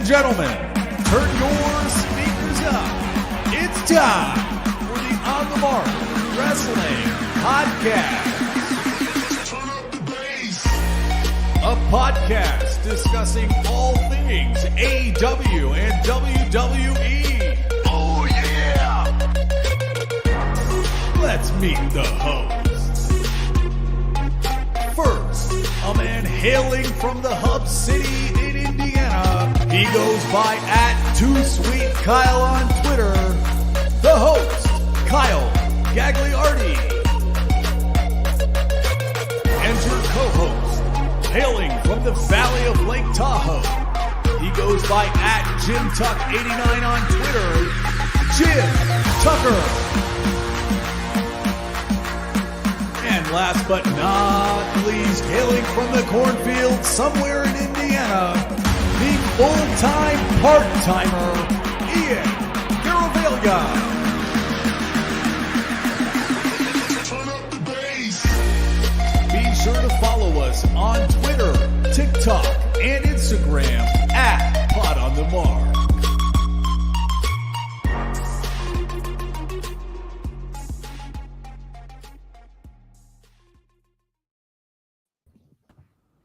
gentlemen, turn your speakers up. It's time for the On the Mark Wrestling Podcast. A podcast discussing all things AEW and WWE. Oh yeah! Let's meet the hosts. First, a man hailing from the hub city in Indiana. He goes by @TooSweetKyle on Twitter. The host, Kyle Gagliardi. And your co-host, hailing from the valley of Lake Tahoe. He goes by @JimTuck89 on Twitter. Jim Tucker. And last but not least, hailing from the cornfield somewhere in Indiana, the full-time part-timer, Ian Garavaglia. Be sure to follow us on Twitter, TikTok, and Instagram @PodOnTheMark.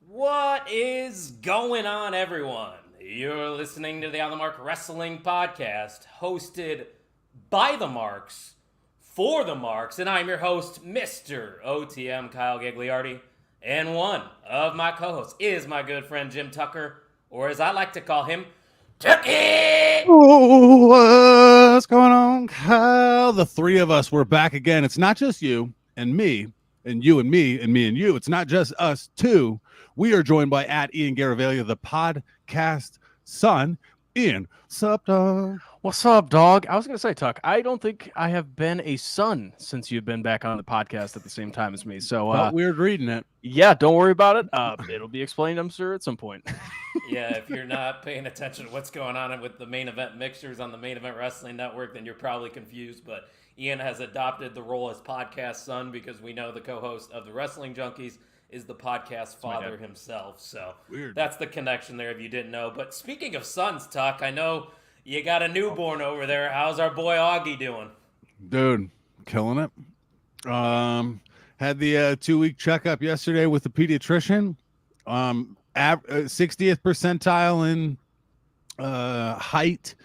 What is going on, everyone? You're listening to the On the Mark Wrestling Podcast, hosted by the Marks, for the Marks, and I'm your host, Mr. OTM Kyle Gagliardi, and one of my co-hosts is my good friend Jim Tucker, or as I like to call him, Tucky! Oh, what's going on, Kyle? The three of us, we're back again. It's not just you and me, and you and me, and me and you. It's not just us two. We are joined by @Ian Garavaglia, the podcast son. Ian, what's up, dog? What's up, dog? I was going to say, Tuck, I don't think I have been a son since you've been back on the podcast at the same time as me. So weird reading it. Yeah, don't worry about it. It'll be explained, I'm sure, at some point. Yeah, if you're not paying attention to what's going on with the main event mixers on the Main Event Wrestling Network, then you're probably confused. But Ian has adopted the role as podcast son because we know the co-host of the Wrestling Junkies is the podcast father himself. So Weird. That's the connection there if you didn't know. But speaking of sons, Tuck, I know you got a newborn over there. How's our boy Augie doing? Dude, killing it. Had the 2-week checkup yesterday with the pediatrician. 60th percentile in height,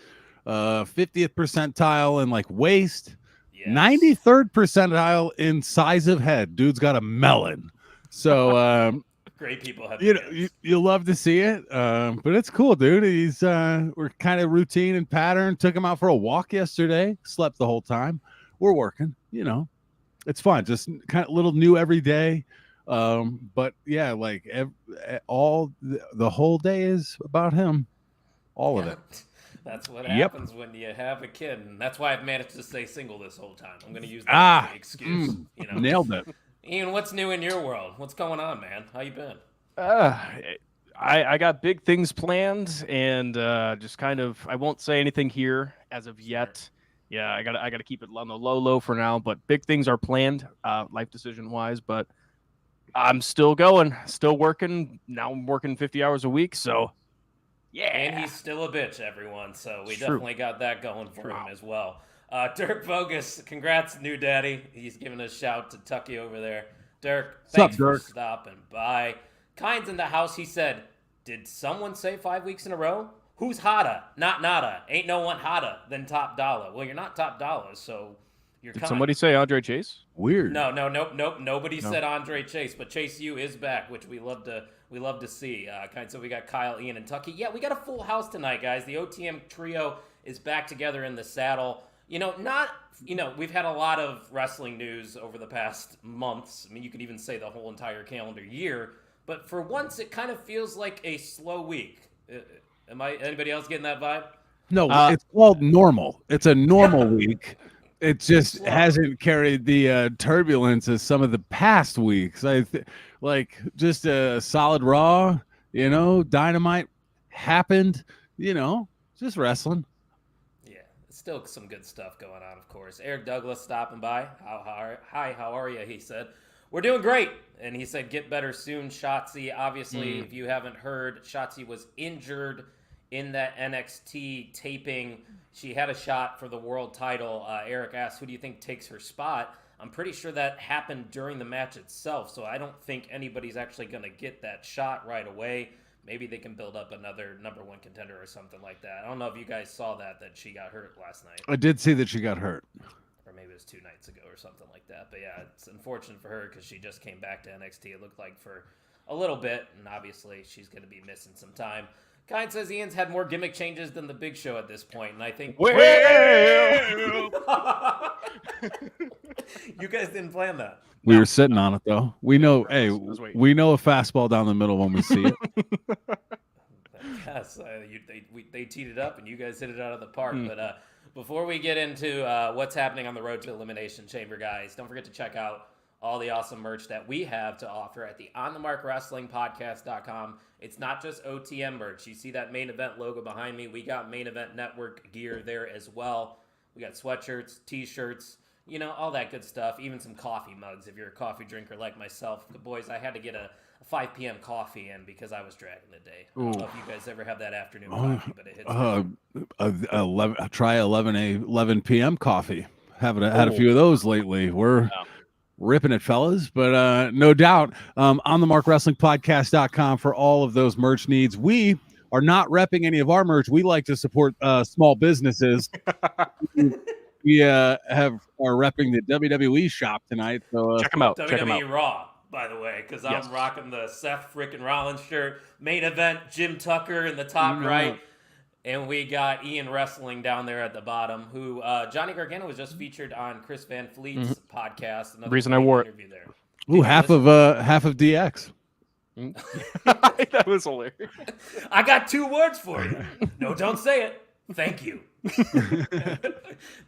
50th percentile in like waist, Yes. 93rd percentile in size of head. Dude's got a melon. So Great people have you love to see it, but it's cool, dude. He's we're kind of routine and pattern. Took him out for a walk yesterday. Slept the whole time. We're working. It's fun. Just kind of little new every day. But yeah, like the whole day is about him. All of it. That's what happens when you have a kid, and that's why I've managed to stay single this whole time. I'm going to use that as an excuse. Nailed it. Ian, what's new in your world? What's going on, man? How you been? I got big things planned, and just kind of, I won't say anything here as of yet. Yeah, I gotta keep it on the low for now, but big things are planned, life decision wise. But I'm still going, still working. Now I'm working 50 hours a week, so yeah. And he's still a bitch, everyone. So we It's definitely got that going for him as well. Dirk Bogus, congrats, new daddy. He's giving a shout to Tucky over there. Dirk, thanks for stopping by. Kynes in the house, he said, did someone say 5 weeks in a row? Who's hotter? Not nada. Ain't no one hotter than Top Dollar. Well, you're not Top Dollar, so you're Did somebody say Andre Chase? Weird. Nope. Nobody said Andre Chase, but Chase U is back, which we love to see. So we got Kyle, Ian, and Tucky. Yeah, we got a full house tonight, guys. The OTM trio is back together in the saddle. We've had a lot of wrestling news over the past months. I mean, you could even say the whole entire calendar year. But for once, it kind of feels like a slow week. Anybody else getting that vibe? No, it's called normal. It's a normal week. It just hasn't carried the turbulence as some of the past weeks. Just a solid Raw, Dynamite happened, just wrestling. Yeah, still some good stuff going on, of course. Eric Douglas stopping by. Hi, how are you? He said, we're doing great. And he said, get better soon, Shotzi. Obviously, if you haven't heard, Shotzi was injured in that NXT taping, she had a shot for the world title. Eric asked, who do you think takes her spot? I'm pretty sure that happened during the match itself, so I don't think anybody's actually going to get that shot right away. Maybe they can build up another number one contender or something like that. I don't know if you guys saw that she got hurt last night. I did see that she got hurt. Or maybe it was 2 nights ago or something like that. But yeah, it's unfortunate for her because she just came back to NXT, it looked like, for a little bit, and obviously she's going to be missing some time. Kind says Ian's had more gimmick changes than the Big Show at this point, and I think... Well! You guys didn't plan that. We were sitting on it, though. We know, waiting. we know a fastball down the middle when we see it. Yes, they teed it up, and you guys hit it out of the park. But before we get into what's happening on the road to Elimination Chamber, guys, don't forget to check out all the awesome merch that we have to offer at the OnTheMarkWrestlingPodcast.com. It's not just OTM merch. You see that main event logo behind me? We got main event network gear there as well. We got sweatshirts, t-shirts, all that good stuff. Even some coffee mugs if you're a coffee drinker like myself. Boys, I had to get a 5 p.m. coffee in because I was dragging the day. I don't know if you guys ever have that afternoon coffee, but it hits. Try 11 p.m. coffee. Had a few of those lately. We're ripping it, fellas, but no doubt on the MarkWrestlingPodcast.com for all of those merch needs. We are not repping any of our merch. We like to support small businesses. We are repping the WWE shop tonight, so check them out. WWE Raw, by the way, because I'm rocking the Seth freaking Rollins shirt. Main event, Jim Tucker in the top right. And we got Ian Wrestling down there at the bottom, who Johnny Gargano was just featured on Chris Van Fleet's podcast. Another reason I wore it. There. Ooh, half of DX. That was hilarious. I got 2 words for you. No, don't say it. Thank you.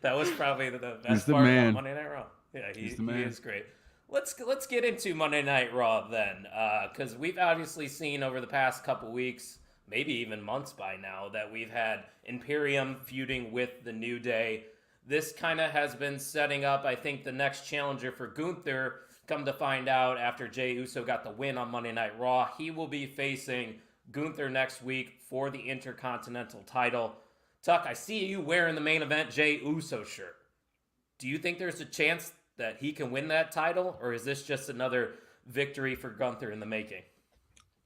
That was probably the best part of Monday Night Raw. Yeah, he is great. Let's get into Monday Night Raw then, because we've obviously seen over the past couple weeks, maybe even months by now, that we've had Imperium feuding with the New Day. This kind of has been setting up, I think, the next challenger for Gunther. Come to find out, after Jey Uso got the win on Monday Night Raw, he will be facing Gunther next week for the Intercontinental title. Tuck, I see you wearing the main event Jey Uso shirt. Do you think there's a chance that he can win that title, or is this just another victory for Gunther in the making?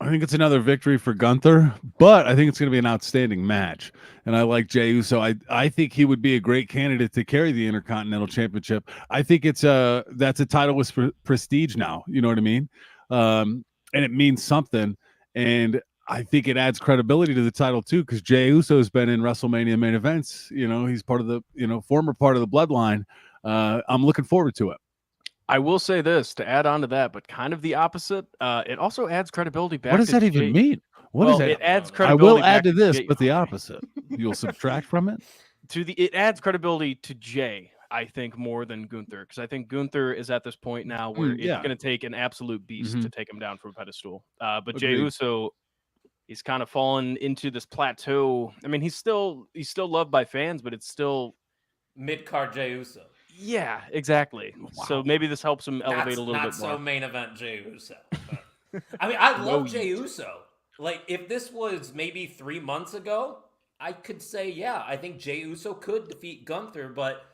I think it's another victory for Gunther, but I think it's going to be an outstanding match. And I like Jey Uso. I think he would be a great candidate to carry the Intercontinental Championship. I think that's a title with prestige now. You know what I mean? And it means something. And I think it adds credibility to the title too, because Jey Uso has been in WrestleMania main events. He's part of the former part of the bloodline. I'm looking forward to it. I will say this to add on to that, but kind of the opposite. It also adds credibility back. What does that even mean? What is that? It adds credibility. I will add to this, but the opposite. You'll subtract from it. It adds credibility to Jey, I think, more than Gunther, because I think Gunther is at this point now where it's going to take an absolute beast to take him down from a pedestal. But Jey Uso, he's kind of fallen into this plateau. I mean, he's still loved by fans, but it's still mid-card Jey Uso. Yeah, exactly. Wow. So maybe this helps him elevate a little bit more. Not so main event Jey Uso. I mean, I love Jey Uso. Like, if this was maybe 3 months ago, I could say, yeah, I think Jey Uso could defeat Gunther, but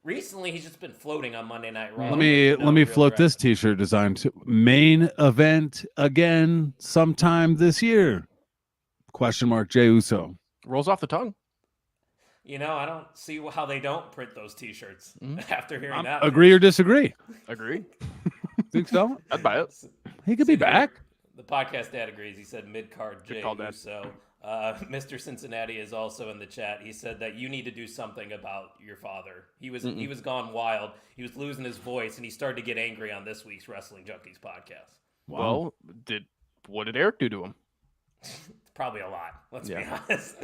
recently he's just been floating on Monday Night Raw. Let me float this T-shirt design to main event again sometime this year. ? Jey Uso. Rolls off the tongue. I don't see how they don't print those T-shirts after hearing that. Agree or disagree? Agree. Think so? I'd buy it. He could be back. The podcast dad agrees. He said mid-card Jey Uso. Mr. Cincinnati is also in the chat. He said that you need to do something about your father. He was gone wild. He was losing his voice, and he started to get angry on this week's Wrestling Junkies podcast. Wow. Well, what did Eric do to him? Probably a lot. Let's be honest.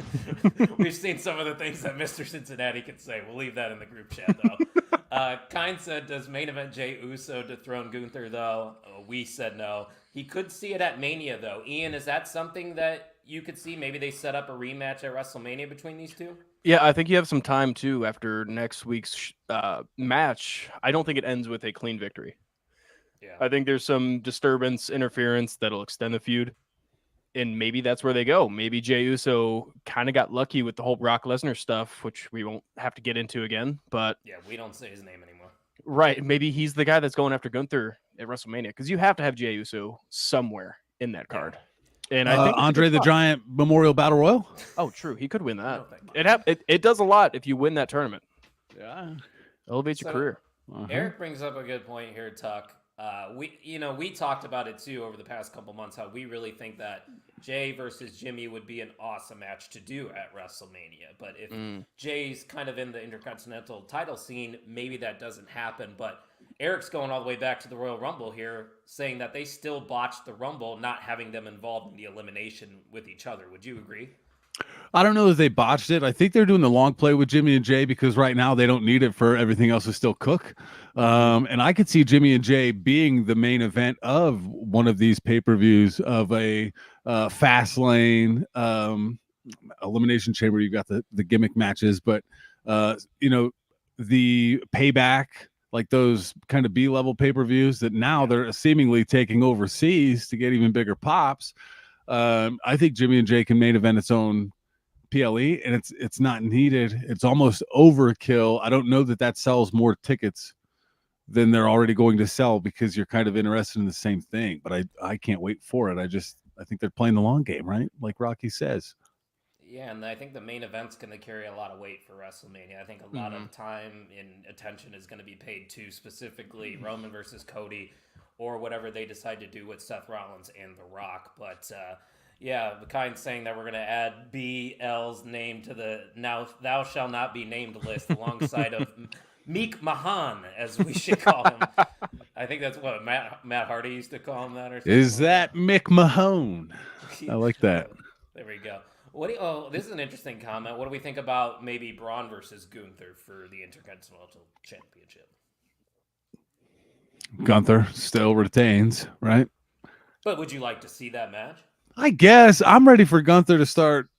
We've seen some of the things that Mr. Cincinnati could say. We'll leave that in the group chat, though. Kind said, does main event Jey Uso dethrone Gunther, though? We said no. He could see it at Mania, though. Ian, is that something that you could see? Maybe they set up a rematch at WrestleMania between these two? Yeah, I think you have some time, too, after next week's match. I don't think it ends with a clean victory. Yeah. I think there's some disturbance, interference that'll extend the feud. And maybe that's where they go. Maybe Jey Uso kind of got lucky with the whole Brock Lesnar stuff, which we won't have to get into again. But Yeah, we don't say his name anymore. right, maybe he's the guy that's going after Gunther at WrestleMania, because you have to have Jey Uso somewhere in that card. And I think Andre the Giant Memorial Battle Royal. Oh, true. He could win that. No, thank you. It does a lot if you win that tournament. Yeah, Elevates your career. Eric brings up a good point here, Tuck. We talked about it too over the past couple months, how we really think that Jey versus Jimmy would be an awesome match to do at WrestleMania. But if Jay's kind of in the Intercontinental title scene, maybe that doesn't happen. But Eric's going all the way back to the Royal Rumble here, saying that they still botched the Rumble, not having them involved in the elimination with each other. Would you agree? I don't know if they botched it. I think they're doing the long play with Jimmy and Jay because right now they don't need it for everything else to still cook. And I could see Jimmy and Jay being the main event of one of these pay-per-views of a fast lane elimination chamber. You've got the gimmick matches, but the payback, like those kind of B-level pay-per-views that now they're seemingly taking overseas to get even bigger pops. I think Jimmy and Jay can main event its own PLE, and it's not needed. It's almost overkill. I don't know that sells more tickets than they're already going to sell because you're kind of interested in the same thing. But I can't wait for it. I think they're playing the long game, right? Like Rocky says. Yeah, and I think the main event's going to carry a lot of weight for WrestleMania. I think a lot of time and attention is going to be paid to specifically Roman versus Cody, or whatever they decide to do with Seth Rollins and The Rock. But the kind saying that we're going to add BL's name to the now thou shall not be named list alongside of Meek Mahan, as we should call him. I think that's what Matt Hardy used to call him that, or something. Is that Mick Mahone? I like that. There we go. This is an interesting comment. What do we think about maybe Braun versus Gunther for the Intercontinental Championship? Gunther still retains, right? But would you like to see that match? I guess I'm ready for Gunther to start,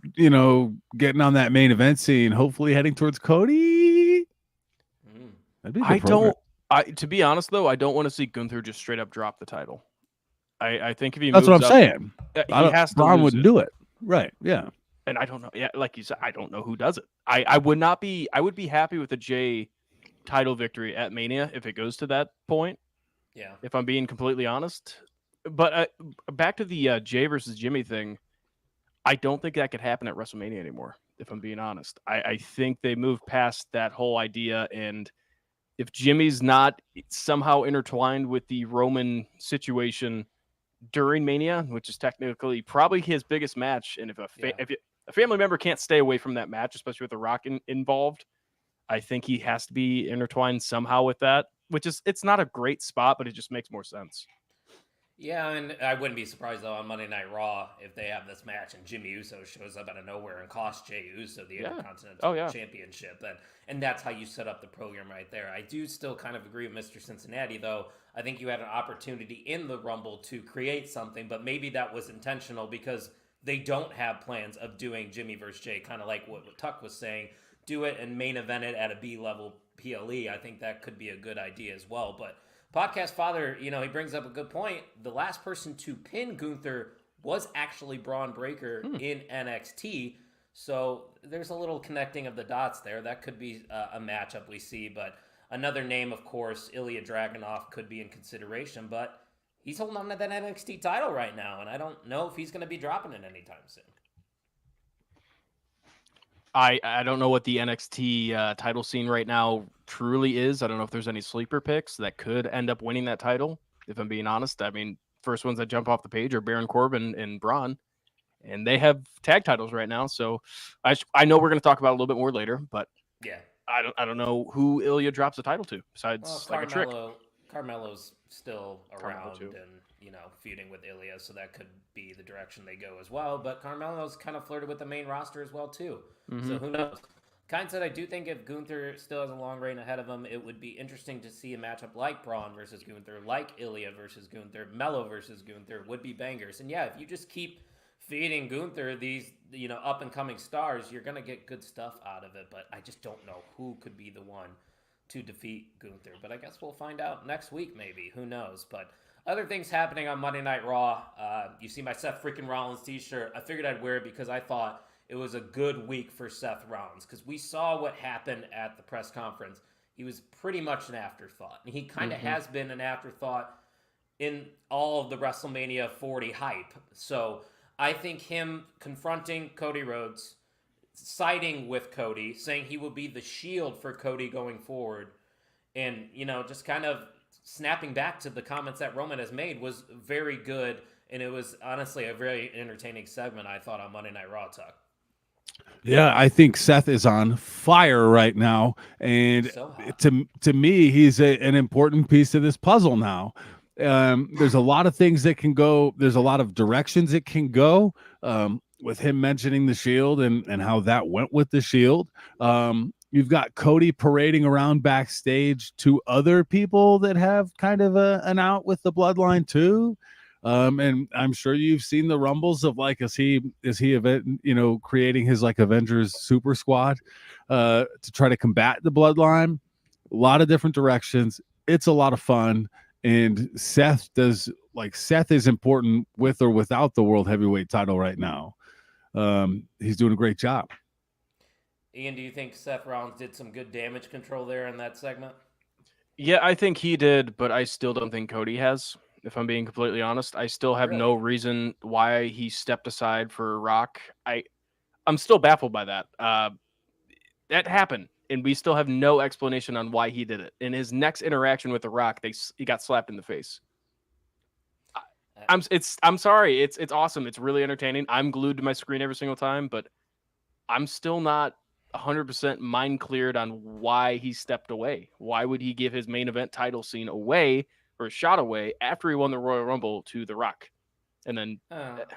getting on that main event scene, hopefully heading towards Cody. That'd be a good program. To be honest though, I don't want to see Gunther just straight up drop the title. I think if he that's moves what I'm saying. He has to. Braun wouldn't do it, right? Yeah. And I don't know. Yeah, like you said, I don't know who does it. I would not be. I would be happy with a Jay title victory at Mania if it goes to that point. Yeah. If I'm being completely honest. But back to the Jay versus Jimmy thing, I don't think that could happen at WrestleMania anymore, if I'm being honest. I think they moved past that whole idea, and if Jimmy's not somehow intertwined with the Roman situation during Mania, which is technically probably his biggest match, and if a family member can't stay away from that match, especially with The Rock involved, I think he has to be intertwined somehow with that, it's not a great spot, but it just makes more sense. Yeah, and I wouldn't be surprised, though, on Monday Night Raw if they have this match and Jimmy Uso shows up out of nowhere and costs Jey Uso the Intercontinental Championship. And that's how you set up the program right there. I do still kind of agree with Mr. Cincinnati, though. I think you had an opportunity in the Rumble to create something, but maybe that was intentional because they don't have plans of doing Jimmy versus Jay, kind of like what Tuck was saying. Do it and main event it at a B-level PLE. I think that could be a good idea as well, but Podcast Father, he brings up a good point. The last person to pin Gunther was actually Braun Breaker in NXT. So there's a little connecting of the dots there. That could be a matchup we see. But another name, of course, Ilya Dragunov could be in consideration. But he's holding on to that NXT title right now. And I don't know if he's going to be dropping it anytime soon. I don't know what the NXT title scene right now truly is. I don't know if there's any sleeper picks that could end up winning that title, if I'm being honest. I mean, first ones that jump off the page are Baron Corbin and Braun, and they have tag titles right now. So I know we're going to talk about it a little bit more later, but yeah, I don't know who Ilya drops the title to besides like a trick. Carmelo's still around and feuding with Ilya, so that could be the direction they go as well. But Carmelo's kind of flirted with the main roster as well too. So who knows? Kind said, I do think if Gunther still has a long reign ahead of him, it would be interesting to see a matchup like Braun versus Gunther, like Ilya versus Gunther, Mello versus Gunther would be bangers. And yeah, if you just keep feeding Gunther these up and coming stars, you're gonna get good stuff out of it. But I just don't know who could be the one to defeat Gunther. But I guess we'll find out next week, maybe. Who knows? But Other things happening on Monday Night Raw. You see my Seth freaking Rollins t-shirt. I figured I'd wear it because I thought it was a good week for Seth Rollins because we saw what happened at the press conference. He was pretty much an afterthought. And he kind of has been an afterthought in all of the WrestleMania 40 hype. So I think him confronting Cody Rhodes, siding with Cody, saying he will be the shield for Cody going forward, and, just kind of snapping back to the comments that Roman has made was very good. And it was honestly a very entertaining segment, I thought, on Monday Night Raw Talk. Yeah, I think Seth is on fire right now, and to me, he's an important piece of this puzzle now. There's a lot of things that can go. There's a lot of directions it can go. With him mentioning the Shield and how that went with the Shield. You've got Cody parading around backstage to other people that have kind of an out with the bloodline too. And I'm sure you've seen the rumbles of like, is he creating his like Avengers super squad to try to combat the bloodline. A lot of different directions. It's a lot of fun. And Seth is important with or without the world heavyweight title right now. He's doing a great job. Ian, do you think Seth Rollins did some good damage control there in that segment? Yeah, I think he did, but I still don't think Cody has. If I'm being completely honest, I still have no reason why he stepped aside for Rock. I'm still baffled by that. That happened, and we still have no explanation on why he did it. In his next interaction with The Rock, he got slapped in the face. I'm sorry. It's awesome. It's really entertaining. I'm glued to my screen every single time, but I'm still not 100% mind cleared on why he stepped away. Why would he give his main event title scene away or a shot away after he won the Royal Rumble to The Rock? And then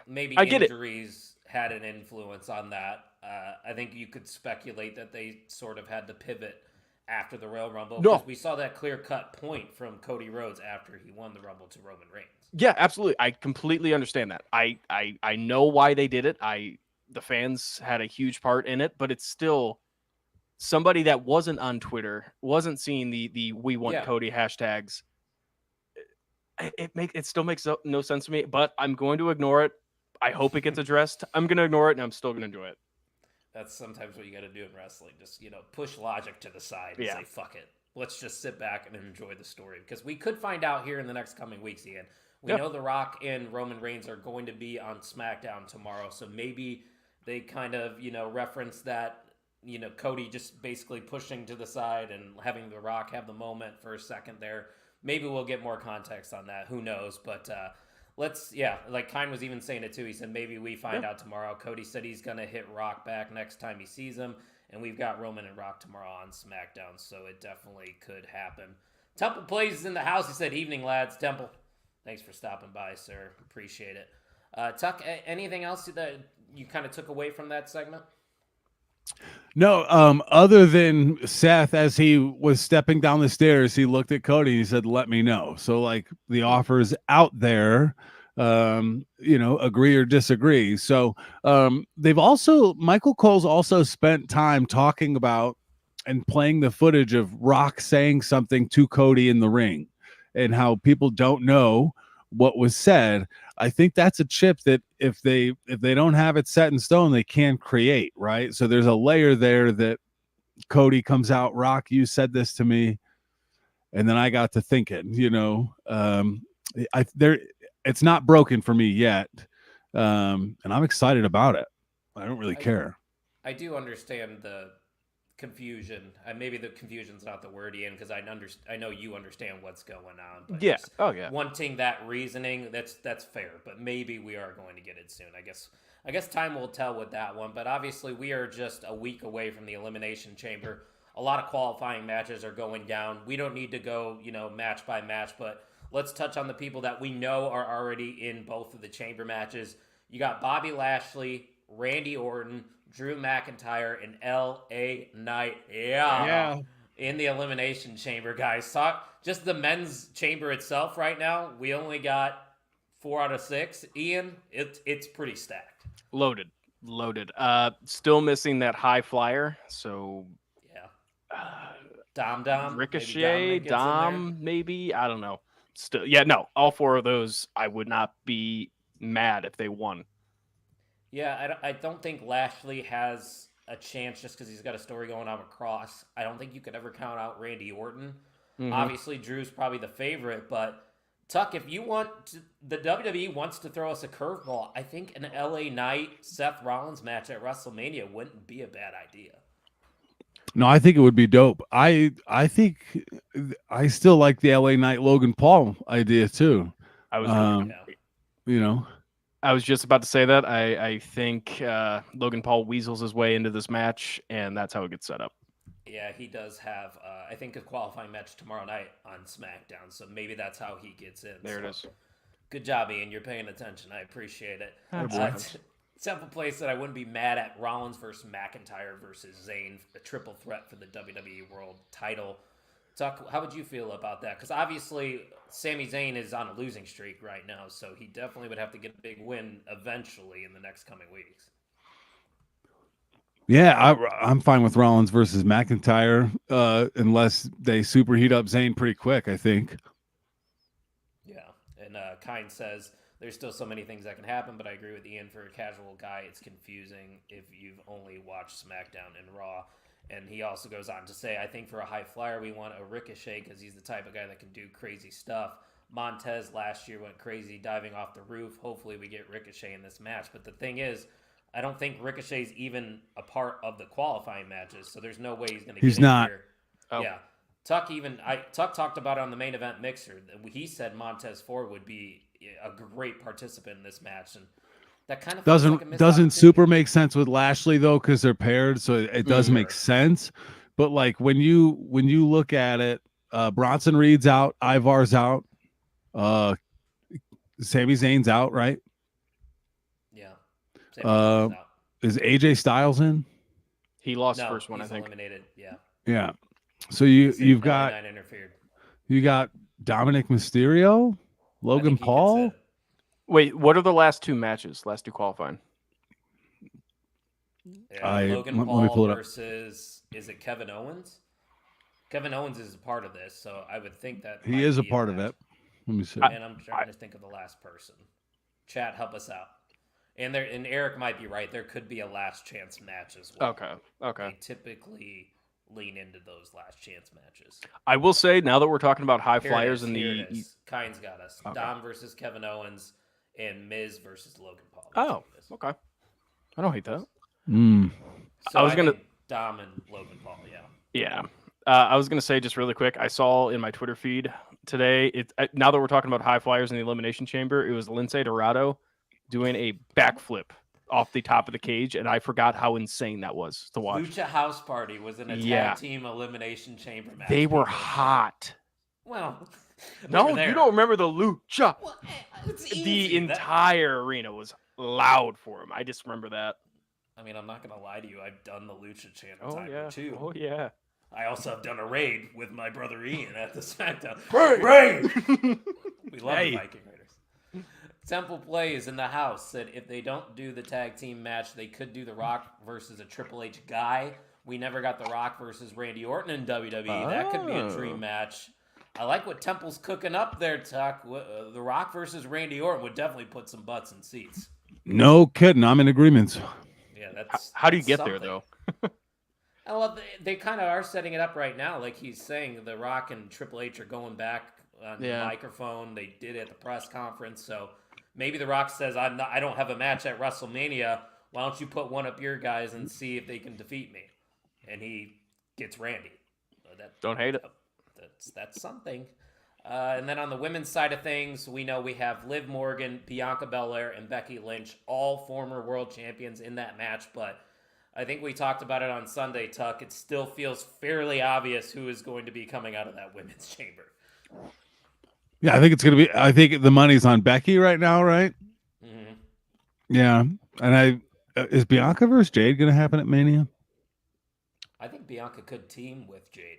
maybe I get injuries had an influence on that. I think you could speculate that they sort of had to pivot after the Royal Rumble because we saw that clear-cut point from Cody Rhodes after he won the Rumble to Roman Reigns. Yeah, absolutely. I completely understand that. I know why they did it. The fans had a huge part in it, but it's still somebody that wasn't on Twitter, wasn't seeing the "We Want Cody" hashtags. It still makes no sense to me, but I'm going to ignore it. I hope it gets addressed. I'm going to ignore it, and I'm still going to enjoy it. That's sometimes what you got to do in wrestling. Just, push logic to the side and say, fuck it. Let's just sit back and enjoy the story. Because we could find out here in the next coming weeks, Ian. We know The Rock and Roman Reigns are going to be on SmackDown tomorrow. So maybe they kind of, reference that, Cody just basically pushing to the side and having The Rock have the moment for a second there. Maybe we'll get more context on that. Who knows? But like Kine was even saying it too. He said maybe we find out tomorrow. Cody said he's going to hit Rock back next time he sees him. And we've got Roman and Rock tomorrow on SmackDown. So it definitely could happen. Temple Plays is in the house. He said, evening, lads. Temple, thanks for stopping by, sir. Appreciate it. Tuck, anything else that you kind of took away from that segment? No, other than Seth, as he was stepping down the stairs, he looked at Cody and he said, let me know. So like the offer's out there, agree or disagree. So Michael Cole's also spent time talking about and playing the footage of Rock saying something to Cody in the ring and how people don't know what was said. I think that's a chip that if they don't have it set in stone, they can't create, right? So there's a layer there that Cody comes out, Rock, you said this to me, and then I got to thinking, it's not broken for me yet, and I'm excited about it. I don't really care. I do understand the confusion. Maybe the confusion's not the word, Ian, because I know you understand what's going on. But wanting that reasoning, that's fair. But maybe we are going to get it soon. I guess time will tell with that one. But obviously, we are just a week away from the Elimination Chamber. A lot of qualifying matches are going down. We don't need to go, match by match, but let's touch on the people that we know are already in both of the chamber matches. You got Bobby Lashley, Randy Orton, Drew McIntyre, and L.A. Knight. Yeah. In the Elimination Chamber, guys. Just the men's chamber itself right now, we only got 4 out of 6. Ian, it's pretty stacked. Loaded. Still missing that high flyer. So Dom, Ricochet, Dom, maybe. I don't know. still, yeah, no, all 4 of those, I would not be mad if they won. Yeah, I don't think Lashley has a chance just because he's got a story going on with Cross. I don't think you could ever count out Randy Orton. Obviously, Drew's probably the favorite, but Tuck, if you want to, the WWE wants to throw us a curveball, I think an LA Knight Seth Rollins match at WrestleMania wouldn't be a bad idea. No, I think it would be dope. I think I still like the LA Knight Logan Paul idea too. I was, you know, I was just about to say that. I think Logan Paul weasels his way into this match, and that's how it gets set up. Yeah, he does have, I think, a qualifying match tomorrow night on SmackDown, so maybe that's how he gets in. There it is. Good job, Ian. You're paying attention. I appreciate it. Simple place that I wouldn't be mad at Rollins versus McIntyre versus Zayn, a triple threat for the WWE World title. Tuck, how would you feel about that? Because obviously, Sami Zayn is on a losing streak right now, so he definitely would have to get a big win eventually in the next coming weeks. Yeah, I'm fine with Rollins versus McIntyre, unless they superheat up Zayn pretty quick, I think. Yeah, and Kind says, there's still so many things that can happen, but I agree with Ian. For a casual guy, it's confusing if you've only watched SmackDown and Raw. And he also goes on to say, I think for a high flyer, we want a Ricochet because he's the type of guy that can do crazy stuff. Montez last year went crazy diving off the roof. Hopefully we get Ricochet in this match. But the thing is, I don't think Ricochet's even a part of the qualifying matches, so there's no way he's going to get in here. Oh. Yeah. Tuck talked about it on the main event mixer. He said Montez Ford would be a great participant in this match, and that kind of doesn't super make sense with Lashley though, because they're paired, so it does make sense. But like when you look at it, Bronson Reed's out, Ivar's out, Sami Zayn's out, right? Yeah. Is AJ Styles in? He lost the first one, I think. Eliminated. Yeah. Yeah. So you've got Dominic Mysterio, Logan Paul. Wait, what are the last 2 matches? Last 2 qualifying? Yeah, Logan Paul versus, is it Kevin Owens? Kevin Owens is a part of this, so I would think that he is a part of it. Let me see. And I'm trying to think of the last person. Chat, help us out. And Eric might be right. There could be a last chance match as well. Okay. They typically lean into those last chance matches. I will say, now that we're talking about high flyers in the... Kind's got us. Okay. Dom versus Kevin Owens and Miz versus Logan Paul. Oh, okay. I don't hate that. So I was going to... Dom and Logan Paul, yeah. Yeah. I was going to say just really quick, I saw in my Twitter feed today, now that we're talking about high flyers in the Elimination Chamber, it was Lince Dorado doing a backflip off the top of the cage, and I forgot how insane that was to watch. Lucha House Party was in a tag team Elimination Chamber match. They were hot. Well, no, you don't remember the Lucha. Well, the entire arena was loud for him. I just remember that. I mean, I'm not going to lie to you. I've done the Lucha Channel too. Oh, yeah. I also have done a raid with my brother Ian at the SmackDown. Raid! We love the Viking Raiders. Temple Play is in the house. Said if they don't do the tag team match, they could do The Rock versus a Triple H guy. We never got The Rock versus Randy Orton in WWE. That could be a dream match. I like what Temple's cooking up there, Tuck. The Rock versus Randy Orton would definitely put some butts in seats. No kidding. I'm in agreement. Yeah, that's. How do you get there, though? I love they kind of are setting it up right now. Like he's saying, The Rock and Triple H are going back on the microphone. They did it at the press conference. So maybe The Rock says, I don't have a match at WrestleMania. Why don't you put one up your guys and see if they can defeat me? And he gets Randy. Don't hate it. That's something. And then on the women's side of things, we know we have Liv Morgan, Bianca Belair, and Becky Lynch, all former world champions in that match. But I think we talked about it on Sunday, Tuck. It still feels fairly obvious who is going to be coming out of that women's chamber. Yeah, I think it's going to be. I think the money's on Becky right now, right? Mm-hmm. Yeah, and is Bianca versus Jade going to happen at Mania? I think Bianca could team with Jade.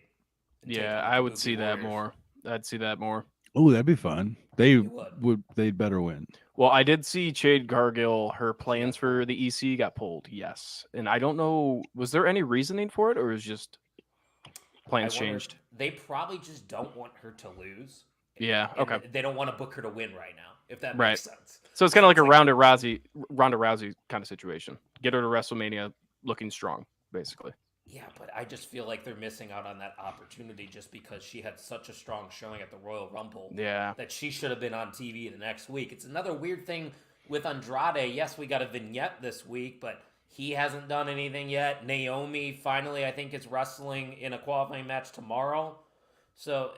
Yeah, I would see that more. I'd see that more. Oh, that'd be fun. They'd better win. Well, I did see Jade Gargill, her plans for the EC got pulled, yes. And I don't know, was there any reasoning for it, or was just plans changed? They probably just don't want her to lose. Yeah. And Okay. they don't want to book her to win right now, if that Right. makes sense. So it's kind of like a like- Ronda Rousey kind of situation. Get her to WrestleMania looking strong, basically. Yeah, but I just feel like they're missing out on that opportunity just because she had such a strong showing at the Royal Rumble. Yeah. That she should have been on TV the next week. It's another weird thing with Andrade. Yes, we got a vignette this week, but he hasn't done anything yet. Naomi finally, I think, is wrestling in a qualifying match tomorrow. So,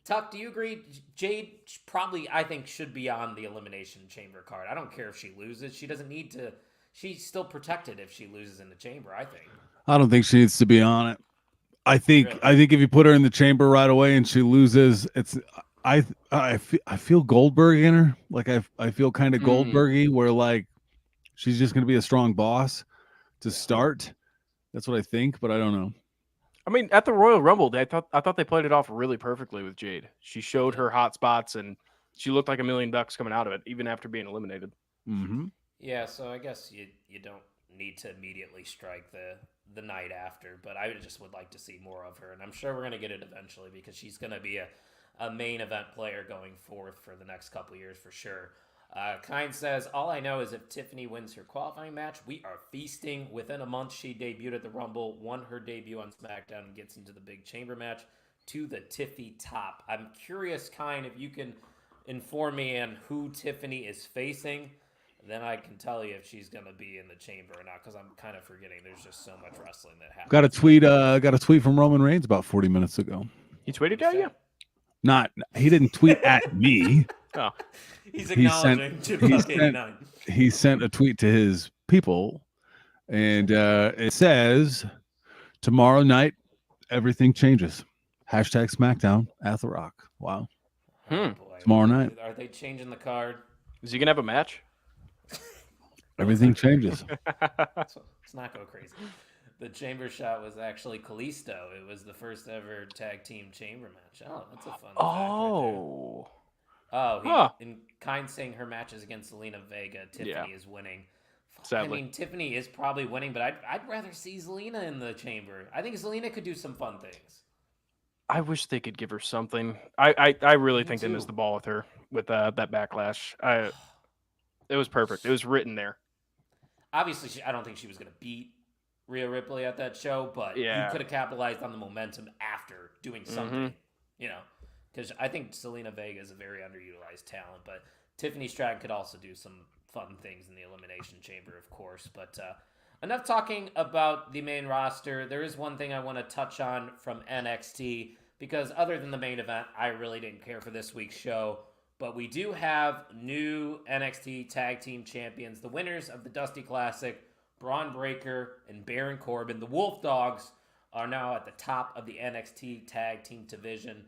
Tuck, do you agree? Jade probably, I think, should be on the Elimination Chamber card. I don't care if she loses. She doesn't need to. She's still protected if she loses in the Chamber, I think. I don't think she needs to be on it. I think Really? if you put her in the Chamber right away and she loses, it's I feel Goldberg in her. Like I feel kind of Goldbergy, where like she's just going to be a strong boss to start. That's what I think, but I don't know. I mean, at the Royal Rumble, I thought they played it off really perfectly with Jade. She showed her hot spots, and she looked like $1 million coming out of it, even after being eliminated. Mm-hmm. Yeah, so I guess you don't need to immediately strike the night after, but I just would like to see more of her, and I'm sure we're going to get it eventually because she's going to be a main event player going forth for the next couple years for sure. Kind says, all I know is if Tiffany wins her qualifying match, we are feasting. Within a month, she debuted at the Rumble, won her debut on SmackDown, and gets into the big chamber match to the Tiffy top. I'm curious, Kind, if you can inform me on who Tiffany is facing. Then I can tell you if she's going to be in the chamber or not, because I'm kind of forgetting. There's just so much wrestling that happens. Got a tweet from Roman Reigns about 40 minutes ago. He tweeted at you? He didn't tweet at me. Oh. He's acknowledging he sent a tweet to his people, and it says, tomorrow night, everything changes. Hashtag SmackDown at The Rock. Wow. Oh, boy. Tomorrow night. Are they changing the card? Is he going to have a match? Everything changes. Let's not go crazy. The chamber shot was actually Kalisto. It was the first ever tag team chamber match. Oh, that's a fun fact right there. In Kind saying her match is against Zelina Vega. Tiffany is winning. Sadly. I mean, Tiffany is probably winning, but I'd rather see Zelina in the chamber. I think Zelina could do some fun things. I wish they could give her something. I really Me think they too. missed the ball with her with that backlash. It was perfect. It was written there. Obviously, I don't think she was going to beat Rhea Ripley at that show, but you could have capitalized on the momentum after doing something, because I think Zelina Vega is a very underutilized talent, but Tiffany Stratton could also do some fun things in the Elimination Chamber, of course. But enough talking about the main roster. There is one thing I want to touch on from NXT, because other than the main event, I really didn't care for this week's show. But we do have new NXT Tag Team Champions, the winners of the Dusty Classic, Braun Breaker and Baron Corbin. The Wolf Dogs are now at the top of the NXT Tag Team division.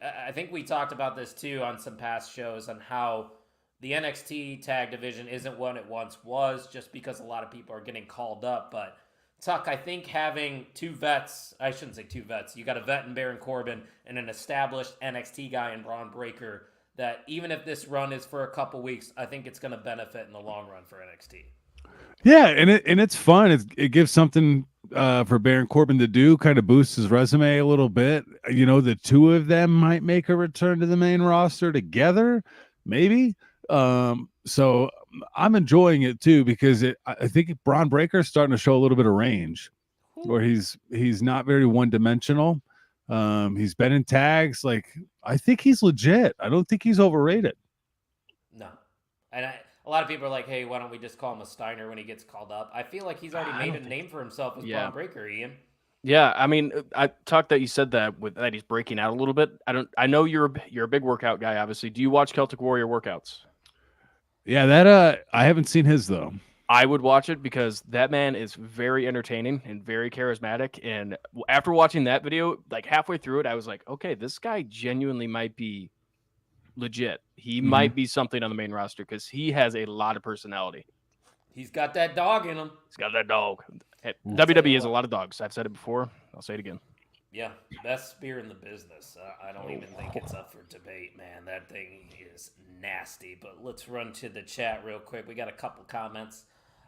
I think we talked about this too on some past shows on how the NXT Tag division isn't what it once was just because a lot of people are getting called up. But Tuck, I think having two vets, I shouldn't say two vets, you got a vet in Baron Corbin and an established NXT guy in Braun Breaker, that even if this run is for a couple weeks, I think it's going to benefit in the long run for NXT. Yeah, and it's fun. It gives something for Baron Corbin to do, kind of boosts his resume a little bit. The two of them might make a return to the main roster together, maybe. So I'm enjoying it too, because I think Braun Breaker is starting to show a little bit of range, where he's not very one-dimensional. He's been in tags. Like, I think he's legit. I don't think he's overrated. No. And a lot of people are like, hey, why don't we just call him a Steiner when he gets called up? I feel like he's already made a name for himself as Braun Breaker, Ian. Yeah, I mean, I talked that you said that he's breaking out a little bit. I know you're a big workout guy, obviously. Do you watch Celtic Warrior workouts? Yeah, that I haven't seen his though. I would watch it because that man is very entertaining and very charismatic. And after watching that video, like halfway through it, I was like, okay, this guy genuinely might be legit. He might be something on the main roster because he has a lot of personality. He's got that dog in him. He's got that dog. WWE has a lot of dogs. I've said it before. I'll say it again. Yeah, best spear in the business. I don't even think it's up for debate, man. That thing is nasty. But let's run to the chat real quick. We got a couple comments.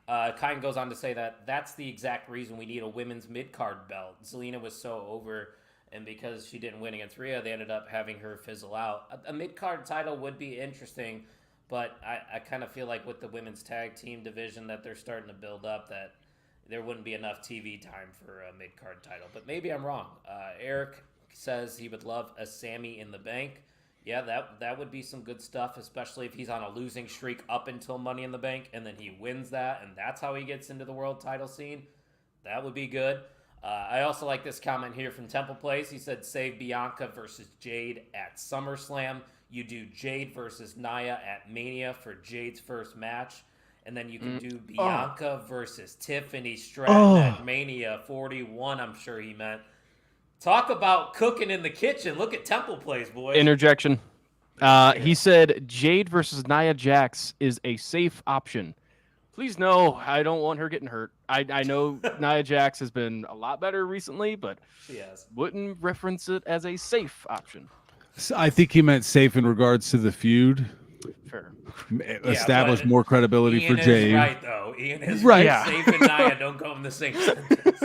Kind goes on to say that's the exact reason we need a women's mid-card belt. Zelina was so over, And because she didn't win against Rhea, they ended up having her fizzle out. A mid-card title would be interesting, but I kind of feel like with the women's tag team division that they're starting to build up, that there wouldn't be enough TV time for a mid-card title. But maybe I'm wrong. Eric says he would love a Sammy in the Bank. Yeah, that would be some good stuff, especially if he's on a losing streak up until Money in the Bank, and then he wins that, and that's how he gets into the world title scene. That would be good. I also like this comment here from Temple Place. He said, save Bianca versus Jade at SummerSlam. You do Jade versus Nia at Mania for Jade's first match. And then you can do Bianca versus Tiffany Stratton at Mania 41, I'm sure he meant. Talk about cooking in the kitchen. Look at Temple Place, boys. Interjection. He said Jade versus Nia Jax is a safe option. Please no, I don't want her getting hurt. I know Nia Jax has been a lot better recently, but wouldn't reference it as a safe option. So I think he meant safe in regards to the feud. Fair. Establish more credibility Ian for Jade. Is right, though. Ian is right. Yeah. Safe and Nia don't go in the same sentence.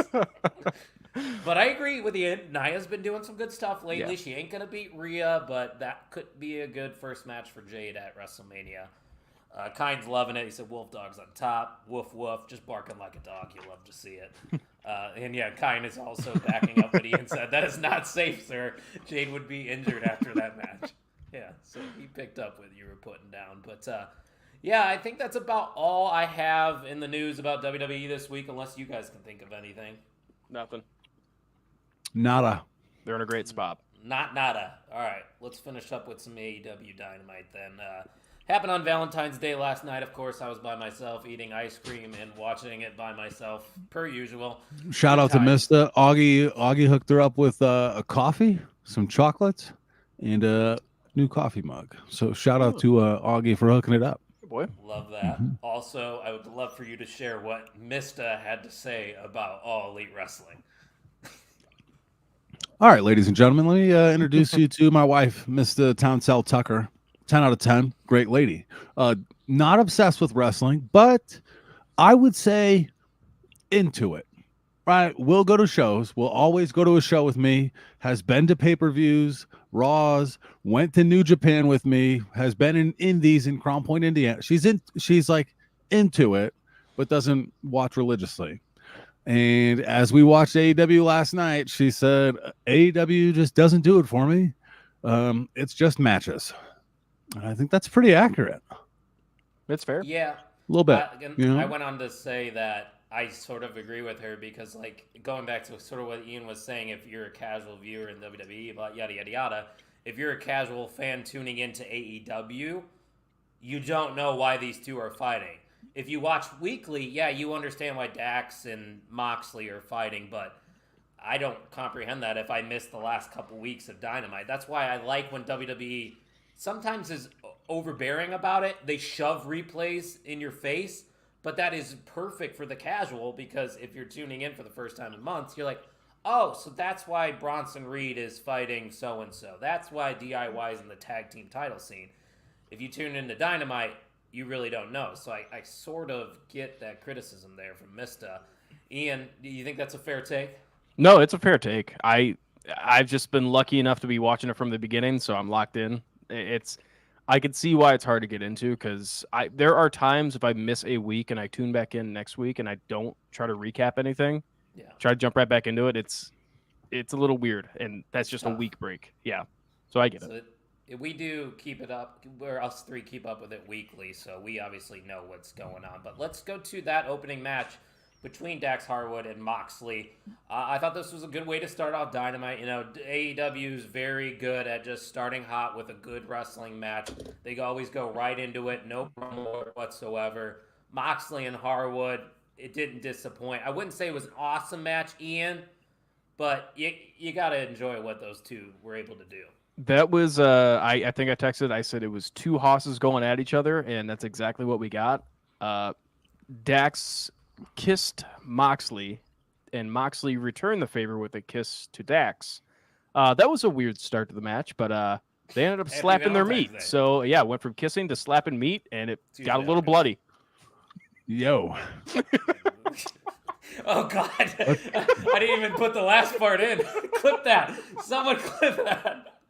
But I agree with Ian. Nia's been doing some good stuff lately. Yeah. She ain't going to beat Rhea, but that could be a good first match for Jade at WrestleMania. Kind's loving it. He said, Wolf Dog's on top. Woof, woof. Just barking like a dog. You love to see it. And yeah, Kind is also backing up what Ian said. That is not safe, sir. Jade would be injured after that match. Yeah, so he picked up what you were putting down. But yeah, I think that's about all I have in the news about WWE this week, unless you guys can think of anything. Nothing. Nada. They're in a great spot. Nada. All right, let's finish up with some AEW Dynamite then. Happened on Valentine's Day last night. Of course, I was by myself eating ice cream and watching it by myself, per usual. Shout out to Mr. Augie. Augie hooked her up with a coffee, some chocolates, and a new coffee mug. So shout out to Augie for hooking it up. Good boy. Love that. Mm-hmm. Also, I would love for you to share what Mista had to say about All Elite Wrestling. All right, ladies and gentlemen, let me introduce you to my wife, Mr. Townsell Tucker. 10 out of 10, great lady. Not obsessed with wrestling, but I would say into it. Right? We'll go to shows. We'll always go to a show with me. Has been to pay-per-views, Raws, went to New Japan with me, has been in Indies in Crown Point, Indiana. She's like into it, but doesn't watch religiously. And as we watched AEW last night, she said, AEW just doesn't do it for me. It's just matches. And I think that's pretty accurate. It's fair. Yeah. A little bit. I went on to say that I sort of agree with her because, like, going back to sort of what Ian was saying, if you're a casual viewer in WWE, blah, yada, yada, yada, if you're a casual fan tuning into AEW, you don't know why these two are fighting. If you watch weekly, yeah, you understand why Dax and Moxley are fighting, but I don't comprehend that if I missed the last couple weeks of Dynamite. That's why I like when WWE sometimes is overbearing about it. They shove replays in your face, but that is perfect for the casual because if you're tuning in for the first time in months, you're like, oh, so that's why Bronson Reed is fighting so-and-so. That's why DIY is in the tag team title scene. If you tune into Dynamite, you really don't know. So I sort of get that criticism there from Mista. Ian, do you think that's a fair take? No, it's a fair take. I've just been lucky enough to be watching it from the beginning, so I'm locked in. I can see why it's hard to get into because there are times if I miss a week and I tune back in next week and I don't try to recap anything, try to jump right back into it. It's a little weird, and that's just tough. A week break. Yeah, so I get it. We do keep it up. We're us three keep up with it weekly, so we obviously know what's going on. But let's go to that opening match between Dax Harwood and Moxley. I thought this was a good way to start off Dynamite. You know, AEW is very good at just starting hot with a good wrestling match. They always go right into it, no promo whatsoever. Moxley and Harwood, it didn't disappoint. I wouldn't say it was an awesome match, Ian, but you got to enjoy what those two were able to do. That was, I think I texted, I said it was two hosses going at each other, and that's exactly what we got. Dax kissed Moxley, and Moxley returned the favor with a kiss to Dax. That was a weird start to the match, but they ended up slapping their meat. So, yeah, went from kissing to slapping meat, and it got a little bloody. Yo. Oh God! I didn't even put the last part in. Clip that. Someone clip that.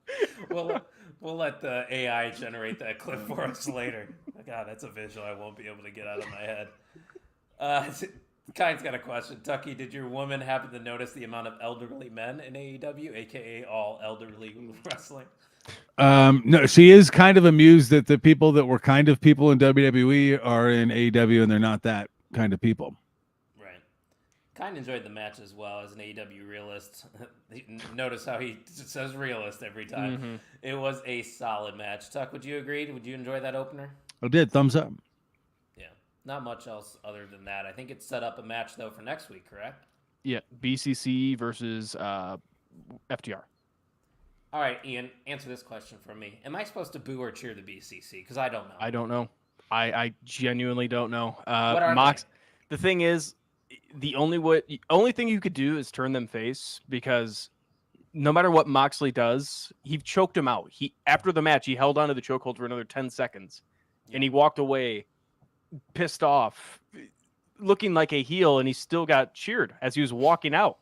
We'll let the AI generate that clip for us later. God, that's a visual I won't be able to get out of my head. Kyne's got a question. Tucky, did your woman happen to notice the amount of elderly men in AEW, aka all elderly wrestling? No, she is kind of amused that the people that were kind of people in WWE are in AEW and they're not that kind of people. Right. Kind of enjoyed the match as well as an AEW realist. Notice how he says realist every time. Mm-hmm. It was a solid match. Tuck, would you agree? Would you enjoy that opener? I did. Thumbs up. Yeah. Not much else other than that. I think it's set up a match, though, for next week, correct? Yeah, BCC versus FTR. All right, Ian, answer this question for me. Am I supposed to boo or cheer the BCC? Because I don't know. I don't know. I genuinely don't know. What are Mox, they? the thing is, the only thing you could do is turn them face, because no matter what Moxley does, he choked him out. After the match, he held onto the chokehold for another 10 seconds, and he walked away pissed off, looking like a heel, and he still got cheered as he was walking out.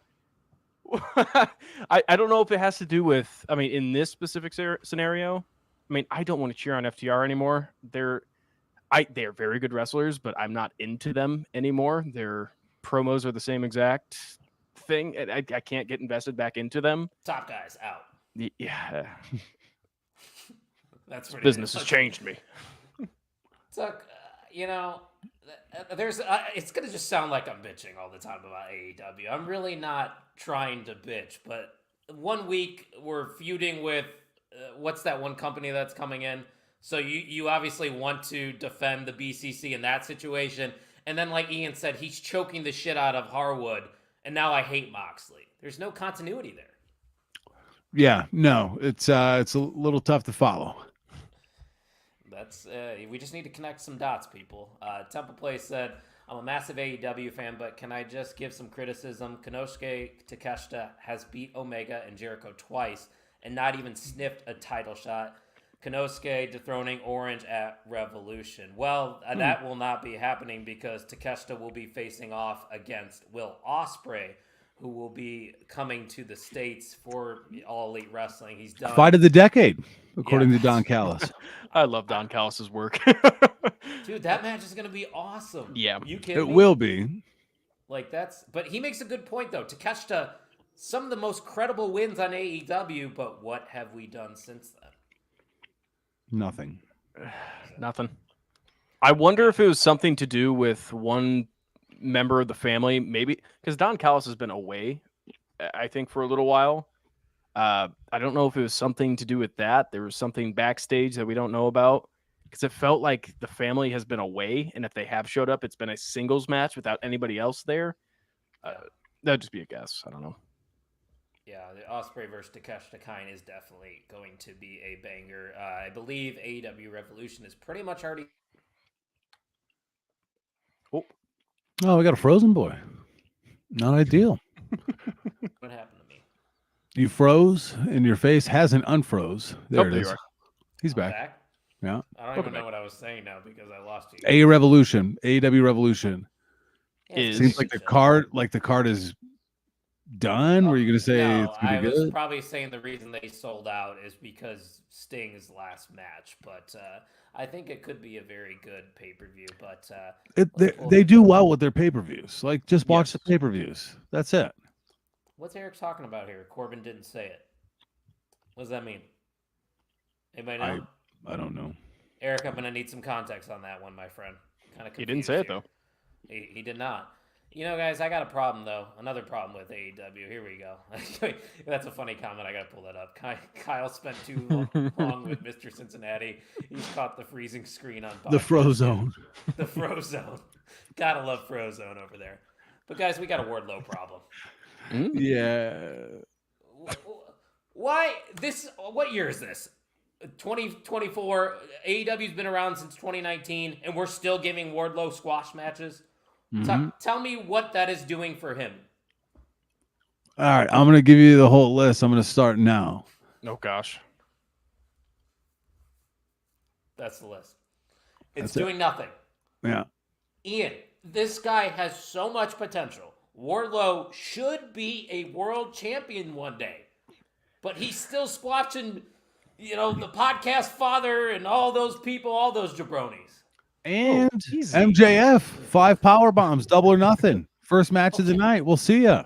I don't know if it has to do with, I mean, in this specific scenario, I mean, I don't want to cheer on FTR anymore. They're very good wrestlers, but I'm not into them anymore. Their promos are the same exact thing, and I can't get invested back into them. Top guys out. Yeah. That's what Business has changed me. Tuck, there's it's gonna just sound like I'm bitching all the time about AEW. I'm really not trying to bitch, but 1 week we're feuding with what's that one company that's coming in? So you obviously want to defend the BCC in that situation, and then like Ian said, he's choking the shit out of Harwood, and now I hate Moxley. There's no continuity there. Yeah, no, it's a little tough to follow. That's we just need to connect some dots, people. Temple Place said, I'm a massive AEW fan, but can I just give some criticism? Konosuke Takeshita has beat Omega and Jericho twice and not even sniffed a title shot. Konosuke dethroning Orange at Revolution. Well, that will not be happening because Takeshita will be facing off against Will Ospreay, who will be coming to the States for All Elite Wrestling. He's done Fight of the decade, according to Don Callis. I love Don Callis' work. Dude, that match is going to be awesome. Yeah. You kidding It me? will be. Like but he makes a good point though. Takeshita, some of the most credible wins on AEW, but what have we done since then? Nothing. Nothing. I wonder if it was something to do with one member of the family, maybe because Don Callis has been away, I think, for a little while. I don't know if it was something to do with that. There was something backstage that we don't know about, because it felt like the family has been away, and if they have showed up, it's been a singles match without anybody else there. That'd just be a guess. I don't know. Yeah, the Ospreay versus Takeshita Kine is definitely going to be a banger. I believe AEW Revolution is pretty much already. Oh, we got a frozen boy. Not ideal. What happened to me? You froze, and your face hasn't unfroze. There it is. He's back. Yeah. I don't even know what I was saying now because I lost you. AEW Revolution. Yeah, Seems like the card is done. Were you going to say no, it's going to be I was good? probably saying the reason they sold out is because Sting's last match, but I think it could be a very good pay-per-view. But They do well with their pay-per-views. Like, just watch the pay-per-views. That's it. What's Eric talking about here? Corbin didn't say it. What does that mean? Anybody know? I don't know. Eric, I'm going to need some context on that one, my friend. Kind of. He didn't say it, though. He did not. You know, guys, I got a problem, though. Another problem with AEW. Here we go. That's a funny comment. I got to pull that up. Kyle spent too long with Mr. Cincinnati. He's caught the freezing screen on The Frozone. The Frozone. Gotta love Frozone over there. But, guys, we got a Wardlow problem. Yeah. Why this? What year is this? 2024. AEW's been around since 2019, and we're still giving Wardlow squash matches. Tell me what that is doing for him. All right, I'm going to give you the whole list. I'm going to start now. Oh, gosh. That's the list. It's doing nothing. Yeah. Ian, this guy has so much potential. Wardlow should be a world champion one day, but he's still squashing, the podcast father and all those people, all those jabronis. And easy. MJF, 5 power bombs, double or nothing. First match of the night. We'll see ya.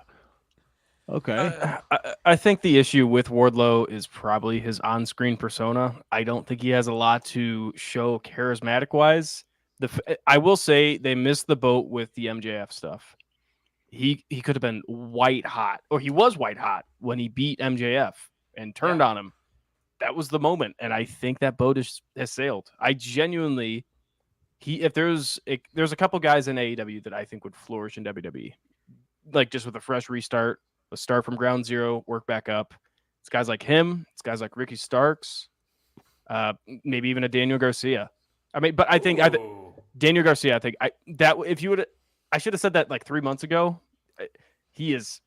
Okay. I think the issue with Wardlow is probably his on-screen persona. I don't think he has a lot to show charismatic-wise. I will say they missed the boat with the MJF stuff. He could have been white hot, or he was white hot when he beat MJF and turned on him. That was the moment, and I think that boat has sailed. I genuinely, if there's a couple guys in AEW that I think would flourish in WWE, like just with a fresh restart. Let's start from ground zero, work back up. It's guys like him. It's guys like Ricky Starks. Maybe even a Daniel Garcia. I mean, but I think Daniel Garcia. I should have said that like 3 months ago. He is.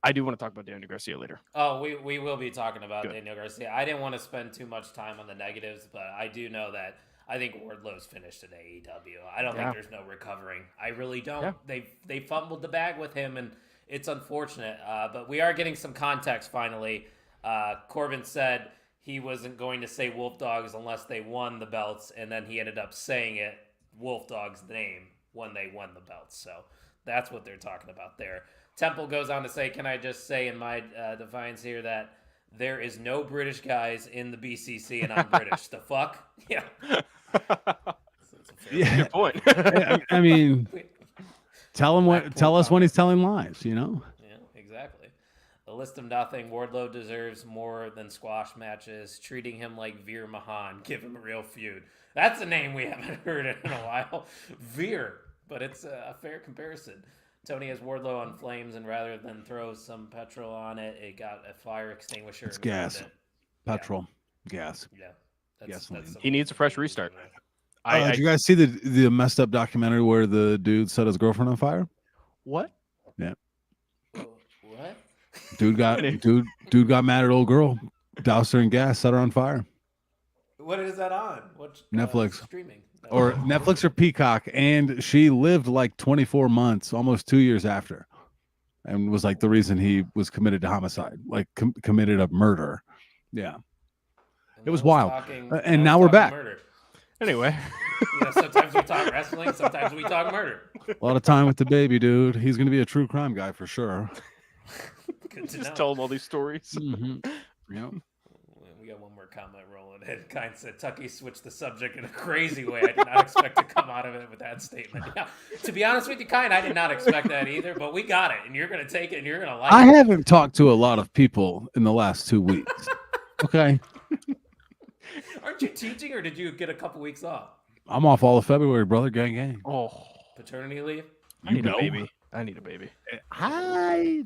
I do want to talk about Daniel Garcia later. Oh, we will be talking about Daniel Garcia. I didn't want to spend too much time on the negatives, but I do know that I think Wardlow's finished at AEW. I don't think there's no recovering. I really don't. Yeah. They fumbled the bag with him, and it's unfortunate. But we are getting some context finally. Corbin said he wasn't going to say Wolf Dogs unless they won the belts, and then he ended up saying it, Wolf Dogs' name, when they won the belts. So that's what they're talking about there. Temple goes on to say, can I just say in my defiance here that there is no British guys in the BCC and I'm British. The fuck? Yeah. Good point. I mean, tell us when he's telling lies, Yeah, exactly. A list of nothing. Wardlow deserves more than squash matches. Treating him like Veer Mahan. Give him a real feud. That's a name we haven't heard in a while. Veer. But it's a fair comparison. Tony has Wardlow on flames, and rather than throw some petrol on it, it got a fire extinguisher. It's gas. Petrol. Gas. Yeah. That's he needs a fresh restart. Did you guys see the messed up documentary where the dude set his girlfriend on fire? What? Yeah. What? Dude got mad at old girl, doused her in gas, set her on fire. What is that on? What Netflix streaming? or Netflix or Peacock, and she lived like 24 months, almost 2 years after, and was like the reason he was committed to homicide, like committed a murder. Yeah, it was wild. And now we're back. Murder. Anyway, sometimes we talk wrestling, sometimes we talk murder. A lot of time with the baby, dude. He's gonna be a true crime guy for sure. Good to just know. tell him all these stories. Mm-hmm. Yep. We got one more comment rolling in. Kind said Tucky switched the subject in a crazy way. I did not expect to come out of it with that statement. Yeah, to be honest with you, Kind, I did not expect that either. But we got it, and you're gonna take it, and you're gonna like it. I haven't talked to a lot of people in the last 2 weeks. Okay. Aren't you teaching, or did you get a couple weeks off? I'm off all of February, brother. Gang, gang. Oh, paternity leave. I need a baby. Hi.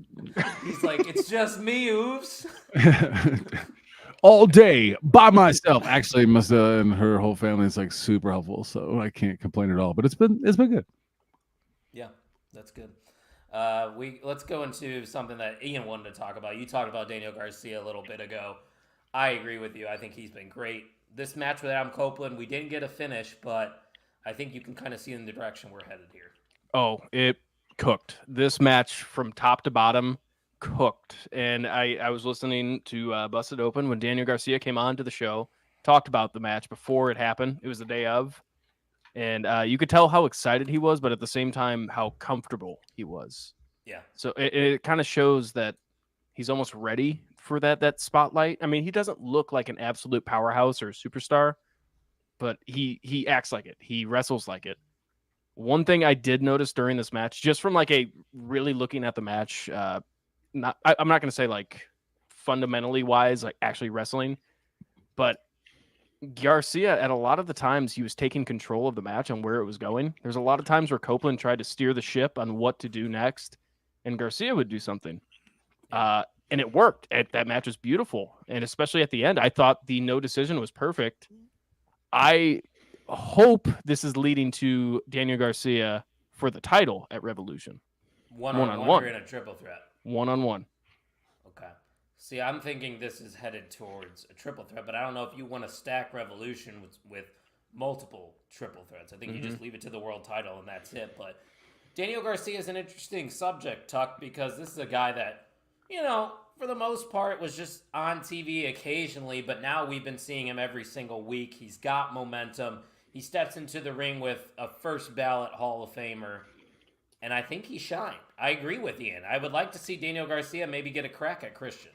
He's like, it's just me, oops. All day by myself. Actually, Masa and her whole family is like super helpful, so I can't complain at all. But it's been good. Yeah, that's good. Let's go into something that Ian wanted to talk about. You talked about Daniel Garcia a little bit ago. I agree with you. I think he's been great. This match with Adam Copeland, we didn't get a finish, but I think you can kind of see in the direction we're headed here. Oh, it cooked. This match from top to bottom cooked. And I was listening to Busted Open when Daniel Garcia came on to the show, talked about the match before it happened. It was the day of. And you could tell how excited he was, but at the same time, how comfortable he was. Yeah. So it kind of shows that he's almost ready for that spotlight. I mean, he doesn't look like an absolute powerhouse or a superstar, but he acts like it. He wrestles like it. One thing I did notice during this match, just from like a really looking at the match, I'm not going to say like fundamentally wise, like actually wrestling, but Garcia, at a lot of the times, he was taking control of the match and where it was going. There's a lot of times where Copeland tried to steer the ship on what to do next, and Garcia would do something. And it worked. That match was beautiful. And especially at the end, I thought the no decision was perfect. I hope this is leading to Daniel Garcia for the title at Revolution. One-on-one or in a triple threat? One-on-one. Okay. See, I'm thinking this is headed towards a triple threat, but I don't know if you want to stack Revolution with multiple triple threats. I think you just leave it to the world title and that's it. But Daniel Garcia is an interesting subject, Tuck, because this is a guy that, for the most part was just on TV occasionally, but now we've been seeing him every single week. He's got momentum. He steps into the ring with a first ballot Hall of Famer, and I think he shined. I agree with Ian. I would like to see Daniel Garcia maybe get a crack at Christian.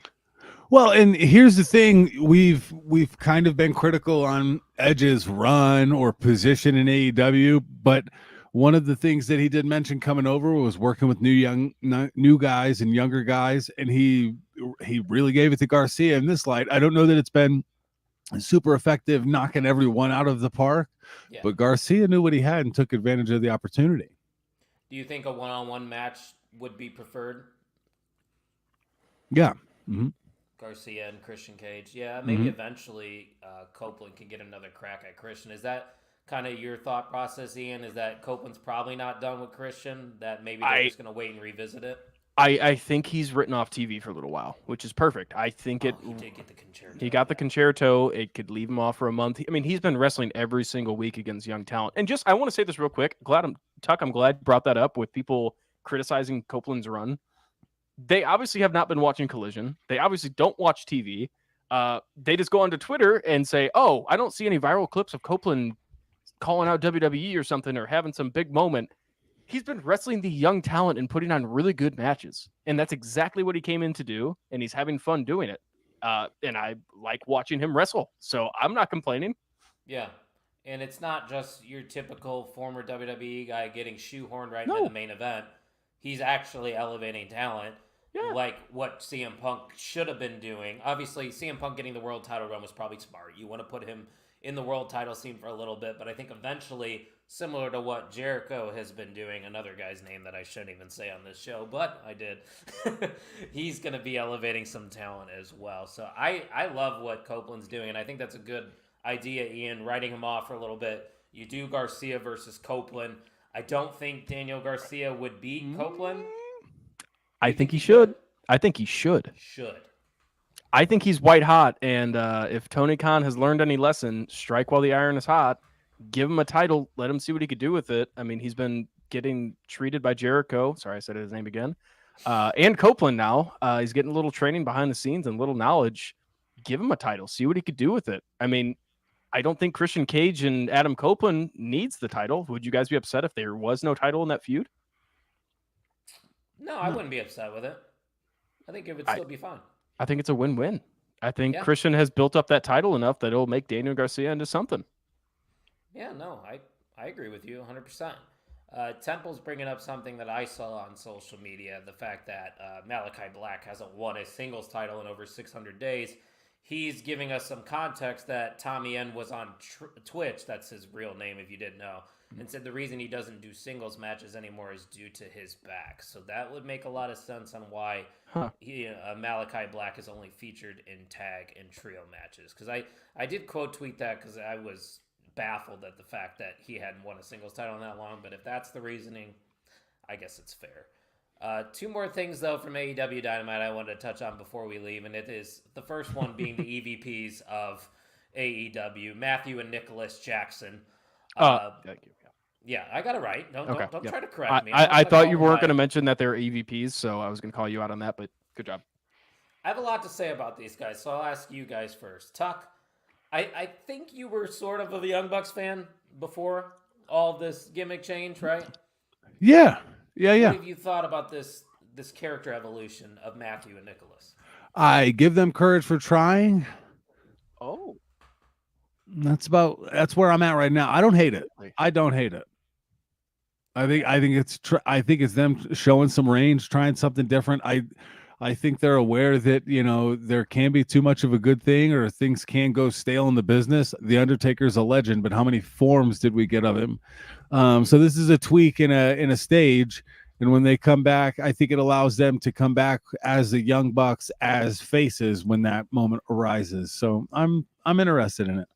Well, and here's the thing: we've kind of been critical on Edge's run or position in AEW, but one of the things that he did mention coming over was working with new guys and younger guys, and he really gave it to Garcia in this light. I don't know that it's been super effective knocking everyone out of the park, but Garcia knew what he had and took advantage of the opportunity. Do you think a one-on-one match would be preferred? Yeah. Mm-hmm. Garcia and Christian Cage. Yeah, maybe eventually Copeland can get another crack at Christian. Is that kind of your thought process, Ian? Is that Copeland's probably not done with Christian? That maybe they're just going to wait and revisit it? I think he's written off TV for a little while, which is perfect. I think he did get the concerto. He got the concerto. It could leave him off for a month. I mean, he's been wrestling every single week against young talent. And I want to say this real quick. Tuck, I'm glad you brought that up with people criticizing Copeland's run. They obviously have not been watching Collision. They obviously don't watch TV. They just go onto Twitter and say, "Oh, I don't see any viral clips of Copeland calling out WWE or something or having some big moment." He's been wrestling the young talent and putting on really good matches. And that's exactly what he came in to do. And he's having fun doing it. And I like watching him wrestle. So I'm not complaining. Yeah. And it's not just your typical former WWE guy getting shoehorned right into the main event. He's actually elevating talent. Yeah. Like what CM Punk should have been doing. Obviously, CM Punk getting the world title run was probably smart. You want to put him in the world title scene for a little bit, but I think eventually, similar to what Jericho has been doing, another guy's name that I shouldn't even say on this show, but I did, he's going to be elevating some talent as well. So I love what Copeland's doing, and I think that's a good idea, Ian, writing him off for a little bit. You do Garcia versus Copeland. I don't think Daniel Garcia would beat Copeland. I think he should. I think he should. I think he's white hot, and if Tony Khan has learned any lesson, strike while the iron is hot. Give him a title. Let him see what he could do with it. I mean, he's been getting treated by Jericho. Sorry, I said his name again. And Copeland now. He's getting a little training behind the scenes and little knowledge. Give him a title. See what he could do with it. I mean, I don't think Christian Cage and Adam Copeland needs the title. Would you guys be upset if there was no title in that feud? No, I wouldn't be upset with it. I think it would still be fine. I think it's a win-win. I think Christian has built up that title enough that it'll make Daniel Garcia into something. Yeah, no, I agree with you 100%. Temple's bringing up something that I saw on social media, the fact that Malachi Black hasn't won a singles title in over 600 days. He's giving us some context that Tommy N was on Twitch, that's his real name if you didn't know, and said the reason he doesn't do singles matches anymore is due to his back. So that would make a lot of sense on why Malachi Black is only featured in tag and trio matches. Because I did quote tweet that because I was baffled at the fact that he hadn't won a singles title in that long. But if that's the reasoning, I guess it's fair. Two more things, though, from AEW Dynamite I wanted to touch on before we leave. And it is the first one being the EVPs of AEW, Matthew and Nicholas Jackson. Thank you. Yeah, I got it right. Don't try to correct me. I thought you weren't going to mention that they're EVPs, so I was going to call you out on that, but good job. I have a lot to say about these guys, so I'll ask you guys first. Tuck, I think you were sort of a Young Bucks fan before all this gimmick change, right? Yeah. What have you thought about this character evolution of Matthew and Nicholas? I give them courage for trying. Oh. That's where I'm at right now. I don't hate it. I don't hate it. I think it's them showing some range, trying something different. I think they're aware that, there can be too much of a good thing or things can go stale in the business. The Undertaker's a legend, but how many forms did we get of him? So this is a tweak in a stage. And when they come back, I think it allows them to come back as the Young Bucks as faces when that moment arises. So I'm interested in it.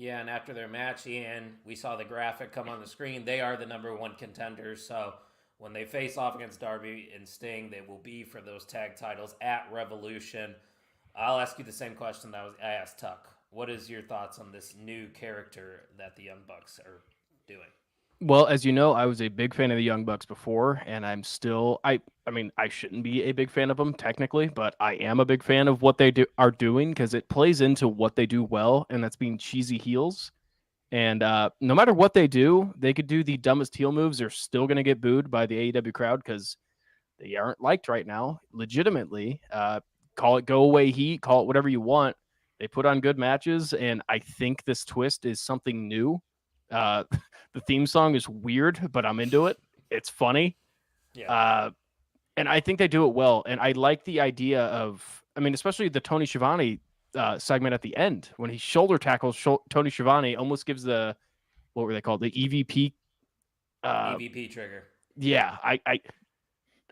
Yeah, and after their match, Ian, we saw the graphic come on the screen. They are the number one contenders. So when they face off against Darby and Sting, they will be for those tag titles at Revolution. I'll ask you the same question that I asked Tuck. What is your thoughts on this new character that the Young Bucks are doing? Well, as you know, I was a big fan of the Young Bucks before, and I'm still I mean, I shouldn't be a big fan of them technically, but I am a big fan of what they are doing because it plays into what they do well, and that's being cheesy heels. And no matter what they do, they could do the dumbest heel moves. They're still going to get booed by the AEW crowd because they aren't liked right now. Legitimately, call it go away heat, call it whatever you want. They put on good matches, and I think this twist is something new. Uh, the theme song is weird, but I'm into it. It's funny. Yeah. And I think they do it well. And I like the idea of, I mean, especially the Tony Schiavone segment at the end when he shoulder tackles Tony Schiavone, almost gives what were they called? The EVP. EVP trigger. Yeah,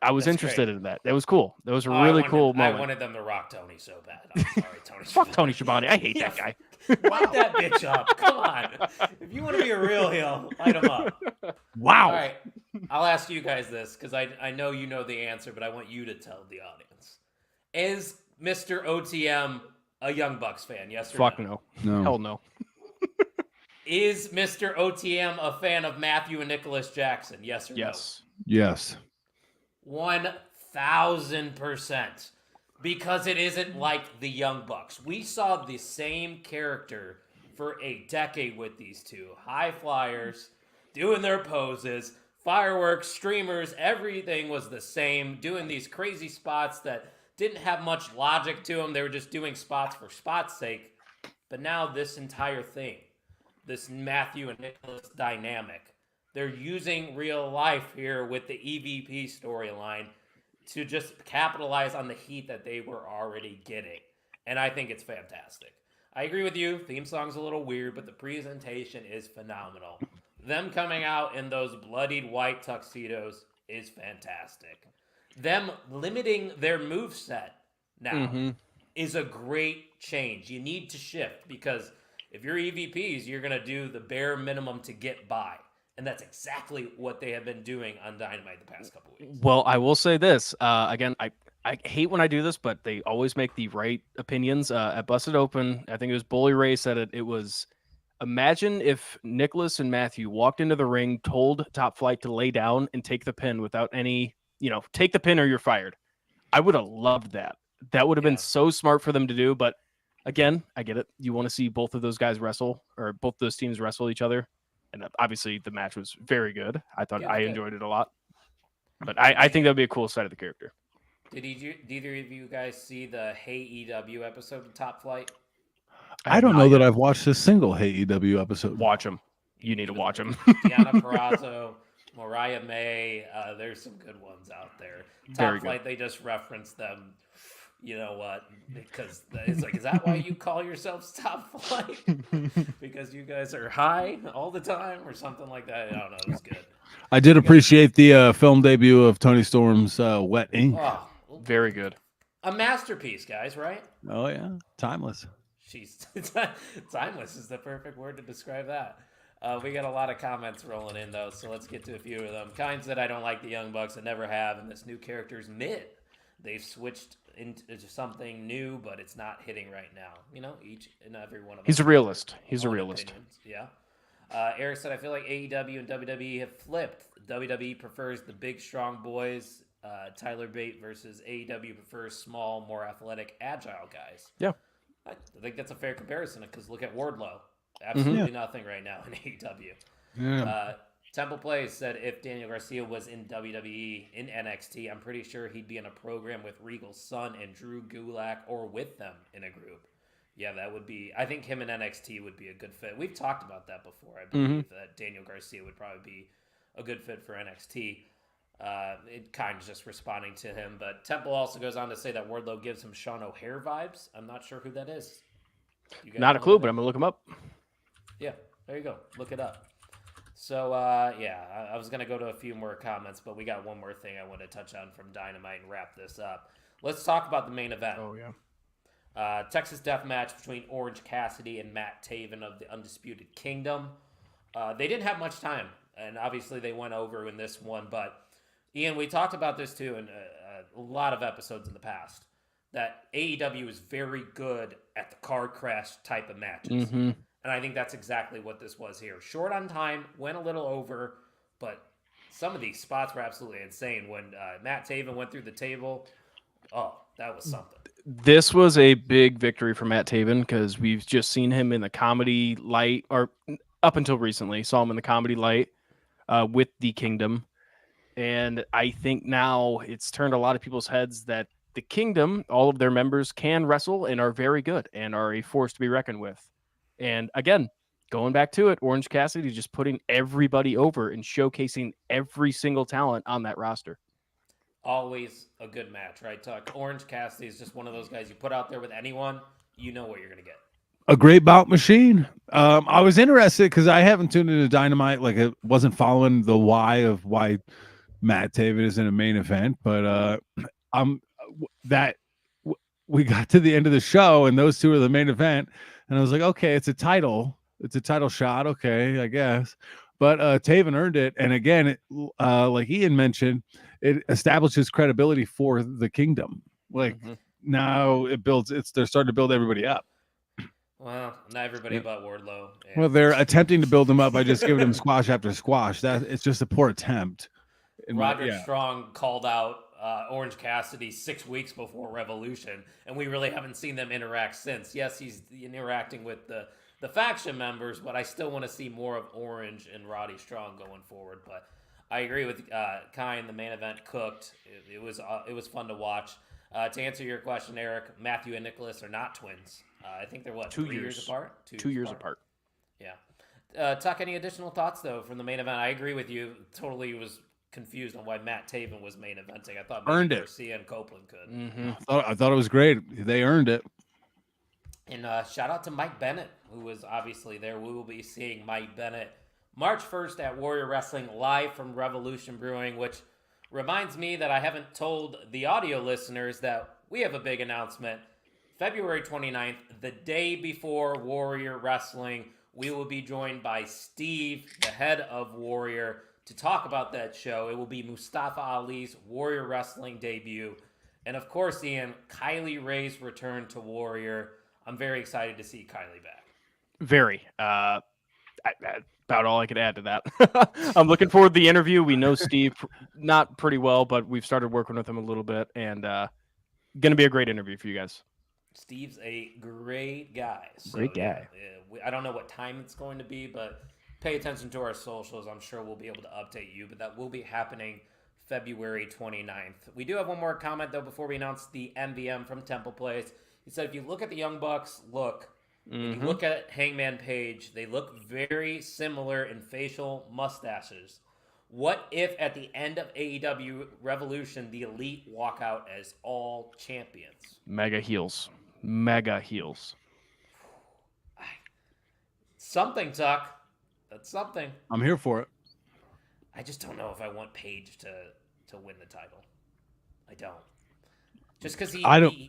I was That's interested great. in that. That was cool. That was a Oh, really cool I moment. wanted them to rock Tony so bad. I'm sorry, Tony. Fuck Tony Schiavone. I hate that guy. Light that bitch up. Come on. If you want to be a real heel, light him up. Wow. All right. I'll ask you guys this because I know you know the answer, but I want you to tell the audience. Is Mr. OTM a Young Bucks fan? Yes or Fuck no? No. Hell no. Is Mr. OTM a fan of Matthew and Nicholas Jackson? Yes or Yes. Yes. no? 1,000%. Because it isn't like the Young Bucks. We saw the same character for a decade with these two. High flyers, doing their poses, fireworks, streamers, everything was the same. Doing these crazy spots that didn't have much logic to them. They were just doing spots for spots' sake. But now this entire thing, this Matthew and Nicholas dynamic, they're using real life here with the EVP storyline to just capitalize on the heat that they were already getting. And I think it's fantastic. I agree with you. Theme song's a little weird, but the presentation is phenomenal. Them coming out in those bloodied white tuxedos is fantastic. Them limiting their moveset now is a great change. You need to shift because if you're EVPs, you're going to do the bare minimum to get by. And that's exactly what they have been doing on Dynamite the past couple weeks. Well, I will say this. Again, I hate when I do this, but they always make the right opinions. At Busted Open, I think it was Bully Ray said it. It was, imagine if Nicholas and Matthew walked into the ring, told Top Flight to lay down and take the pin without any, take the pin or you're fired. I would have loved that. That would have been so smart for them to do. But again, I get it. You want to see both of those guys wrestle, or both those teams wrestle each other. And obviously the match was very good. I thought I enjoyed it a lot. But I think that would be a cool side of the character. Did either of you guys see the Hey EW episode of Top Flight? I don't know that I've watched a single Hey EW episode. Watch them. You need to watch them. Deanna Purrazzo, Mariah May. There's some good ones out there. Top Flight, they just referenced them. You know what? Because it's like, is that why you call yourselves Top Flight? Because you guys are high all the time or something like that? I don't know. It was good. I did appreciate the film debut of Tony Storm's Wet Ink. Oh, very good. A masterpiece, guys, right? Oh, yeah. Timeless. She's timeless is the perfect word to describe that. We got a lot of comments rolling in, though, so let's get to a few of them. Kinds that I don't like the Young Bucks and never have, and this new character's mid. They've switched into something new, but it's not hitting right now. Each and every one of them. He's a realist. He's a realist. Opinions. Yeah. Eric said, I feel like AEW and WWE have flipped. WWE prefers the big, strong boys, Tyler Bate, versus AEW prefers small, more athletic, agile guys. Yeah. I think that's a fair comparison because look at Wardlow. Absolutely nothing right now in AEW. Yeah. Temple Plays said if Daniel Garcia was in WWE, in NXT, I'm pretty sure he'd be in a program with Regal's son and Drew Gulak or with them in a group. Yeah, that would be... I think him in NXT would be a good fit. We've talked about that before. I believe that Daniel Garcia would probably be a good fit for NXT. It kind of just responding to him. But Temple also goes on to say that Wardlow gives him Sean O'Hare vibes. I'm not sure who that is. Not a clue, but I'm going to look him up. Yeah, there you go. Look it up. So, I was going to go to a few more comments, but we got one more thing I want to touch on from Dynamite and wrap this up. Let's talk about the main event. Oh, yeah. Texas Death Match between Orange Cassidy and Matt Taven of the Undisputed Kingdom. They didn't have much time, and obviously they went over in this one, but Ian, we talked about this too in a lot of episodes in the past, that AEW is very good at the car crash type of matches. And And I think that's exactly what this was here. Short on time, went a little over, but some of these spots were absolutely insane. When Matt Taven went through the table, that was something. This was a big victory for Matt Taven because we've just seen him in the comedy light, or up until recently, saw him in the comedy light with the Kingdom. And I think now it's turned a lot of people's heads that the Kingdom, all of their members can wrestle and are very good and are a force to be reckoned with. And again, going back to it, Orange Cassidy just putting everybody over and showcasing every single talent on that roster. Always a good match, right, Tuck? Orange Cassidy is just one of those guys you put out there with anyone, you know what you're going to get. A great bout machine. I was interested because I haven't tuned into Dynamite. Like, it wasn't following the why Matt Taven is in a main event, but we got to the end of the show and those two are the main event, and I was like, okay, it's a title shot, okay, I guess. But Taven earned it, and again, like Ian mentioned, it establishes credibility for the Kingdom. Like now they're starting to build everybody up. Well, not everybody but Wardlow. Well, they're attempting to build them up by just giving them squash after squash. It's just a poor attempt. Roderick Strong called out Orange Cassidy 6 weeks before Revolution, and we really haven't seen them interact since. Yes, he's interacting with the faction members, but I still want to see more of Orange and Roddy Strong going forward. But I agree with Kine. The main event cooked. It was fun to watch. To answer your question, Eric, Matthew and Nicholas are not twins. I think they're 2 years apart? 2 years apart. Yeah. Tuck, any additional thoughts, though, from the main event? I agree with you. Totally was confused on why Matt Taven was main eventing. I thought maybe Garcia and Copeland could. I thought it was great. They earned it. And shout out to Mike Bennett, who was obviously there. We will be seeing Mike Bennett March 1st at Warrior Wrestling live from Revolution Brewing, which reminds me that I haven't told the audio listeners that we have a big announcement. February 29th, the day before Warrior Wrestling, we will be joined by Steve, the head of Warrior, to talk about that show. It will be Mustafa Ali's Warrior Wrestling debut. And of course, Ian, Kylie Ray's return to Warrior. I'm very excited to see Kylie back. Very. About all I could add to that. I'm looking forward to the interview. We know Steve not pretty well, but we've started working with him a little bit, and going to be a great interview for you guys. Steve's a great guy. So, great guy. I don't know what time it's going to be, but pay attention to our socials. I'm sure we'll be able to update you, but that will be happening February 29th. We do have one more comment, though, before we announce the MVM from Temple Place. He said, if you look at the Young Bucks, if you look at Hangman Page, they look very similar in facial mustaches. What if at the end of AEW Revolution, the Elite walk out as all champions? Mega heels. Something, Tuck. That's something. I'm here for it. I just don't know if I want Page to win the title. I don't. Just because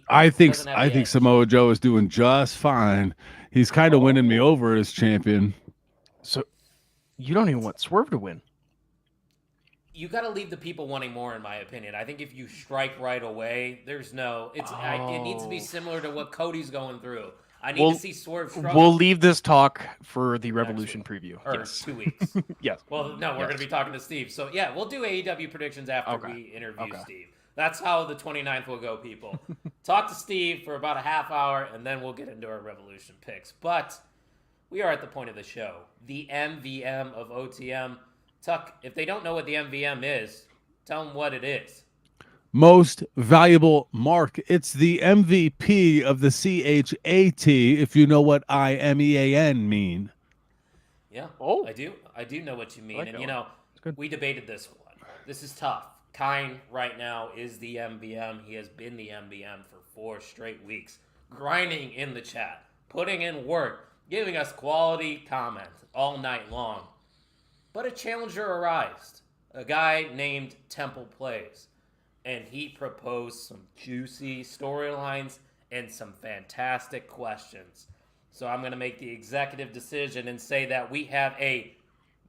I think Samoa Joe is doing just fine. He's kind of winning me over as champion. So you don't even want Swerve to win. You got to leave the people wanting more, in my opinion. I think if you strike right away, there's no. It needs to be similar to what Cody's going through. I need to see Swerve struggle. We'll leave this talk for the Revolution preview. Or 2 weeks. Yes. Well, no, we're going to be talking to Steve. So, yeah, we'll do AEW predictions after we interview Steve. That's how the 29th will go, people. Talk to Steve for about a half hour, and then we'll get into our Revolution picks. But we are at the point of the show. The MVM of OTM. Tuck, if they don't know what the MVM is, tell them what it is. Most valuable mark. It's the MVP of the CHAT, if you know what IMEAN mean. Yeah, I do. I do know what you mean. Like, and, we debated this one. This is tough. Kine right now is the MVM. He has been the MVM for 4 straight weeks, grinding in the chat, putting in work, giving us quality comment all night long. But a challenger arrived, a guy named Temple Plays, and he proposed some juicy storylines and some fantastic questions. So I'm going to make the executive decision and say that we have a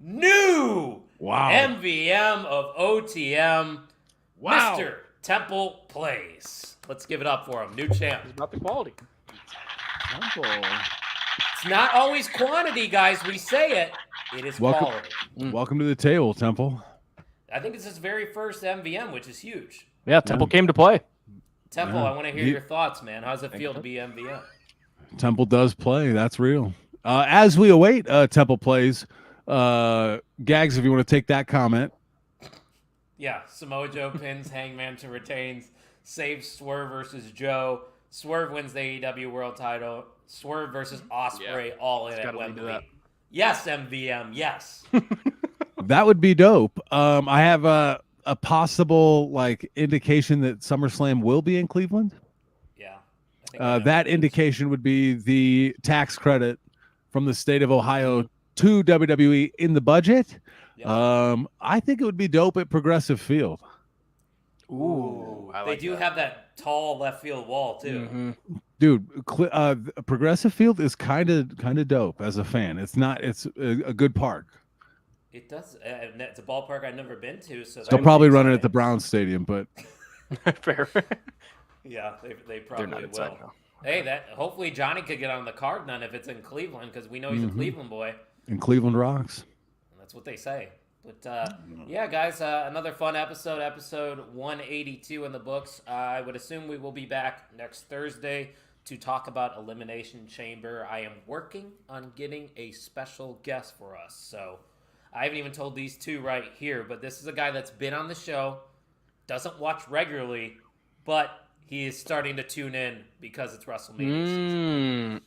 new MVM of OTM, Mr. Temple Plays. Let's give it up for him. New champ. It's about the quality. It's not always quantity, guys. We say it. It is quality. Welcome to the table, Temple. I think it's his very first MVM, which is huge. Yeah, Temple came to play. Temple, I want to hear your thoughts, man. How does it feel to be MVM? Temple does play. That's real. As we await Temple plays, Gags, if you want to take that comment. Yeah, Samoa Joe pins Hangman to retains, saves Swerve versus Joe. Swerve wins the AEW World Title. Swerve versus Ospreay, all in at Wembley. Yes, MVM, yes. That would be dope. I have a possible indication that SummerSlam will be in Cleveland. Yeah. That indication would be the tax credit from the state of Ohio to WWE in the budget. Yep. I think it would be dope at Progressive Field. Ooh, they do have that tall left field wall too. Mm-hmm. Dude, Progressive Field is kind of dope as a fan. It's a good park. It does. It's a ballpark I've never been to, so they'll probably run it at the Browns Stadium, but fair. Yeah, they probably will. Hey, hopefully Johnny could get on the card then if it's in Cleveland, because we know he's a Cleveland boy. And Cleveland rocks. That's what they say. But yeah, guys, another fun episode 182 in the books. I would assume we will be back next Thursday to talk about Elimination Chamber. I am working on getting a special guest for us, so I haven't even told these two right here, but this is a guy that's been on the show, doesn't watch regularly, but he is starting to tune in because it's WrestleMania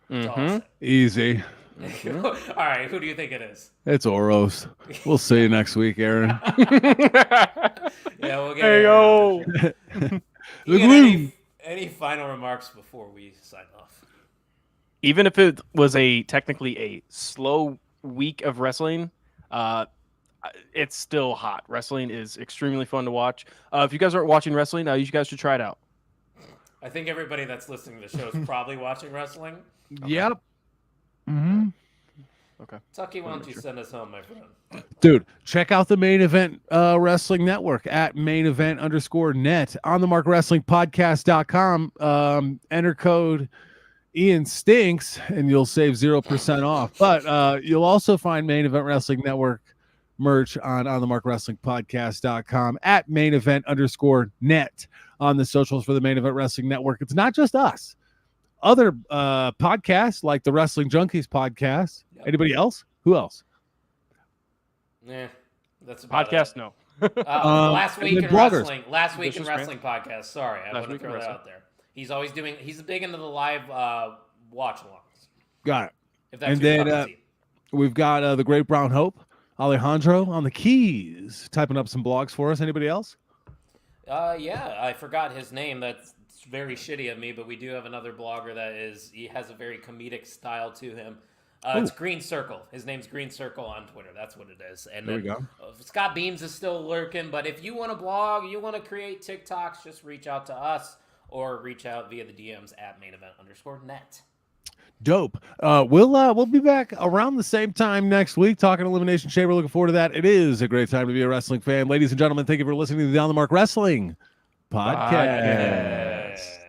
season. Easy. All right, who do you think it is? It's Oros. We'll see you next week, Aaron. Yeah, we'll get there you go. Any final remarks before we sign off? Even if it was technically a slow week of wrestling, it's still hot. Wrestling is extremely fun to watch. If you guys aren't watching wrestling, you guys should try it out. I think everybody that's listening to the show is probably watching wrestling. Okay. Yep. Mm-hmm. Okay. Tucky, why don't you send us home, my friend? Dude, check out the Main Event Wrestling Network at mainevent_net on the markwrestlingpodcast.com. Enter code Ian Stinks and you'll save 0% off. But you'll also find Main Event Wrestling Network merch on the markwrestlingpodcast.com at mainevent_net on the socials for the Main Event Wrestling Network. It's not just us. Other podcasts like the Wrestling Junkies podcast. Yep. Anybody else? Who else? Yeah, that's about podcast. It. No. Last week in wrestling. Last week in wrestling podcast. Sorry, I want to throw that out there. He's always doing. He's big into the live watch-alongs. Got it. If that's and then we've got the Great Brown Hope, Alejandro on the keys, typing up some blogs for us. Anybody else? Yeah, I forgot his name. That's very shitty of me, but we do have another blogger he has a very comedic style to him. It's Green Circle. His name's Green Circle on Twitter. That's what it is. And there we go. Scott Beams is still lurking, but if you want to blog, you want to create TikToks, just reach out to us or reach out via the DMs at mainevent_net. Dope. We'll be back around the same time next week talking Elimination Chamber. Looking forward to that. It is a great time to be a wrestling fan. Ladies and gentlemen, thank you for listening to the On the Mark Wrestling Podcast.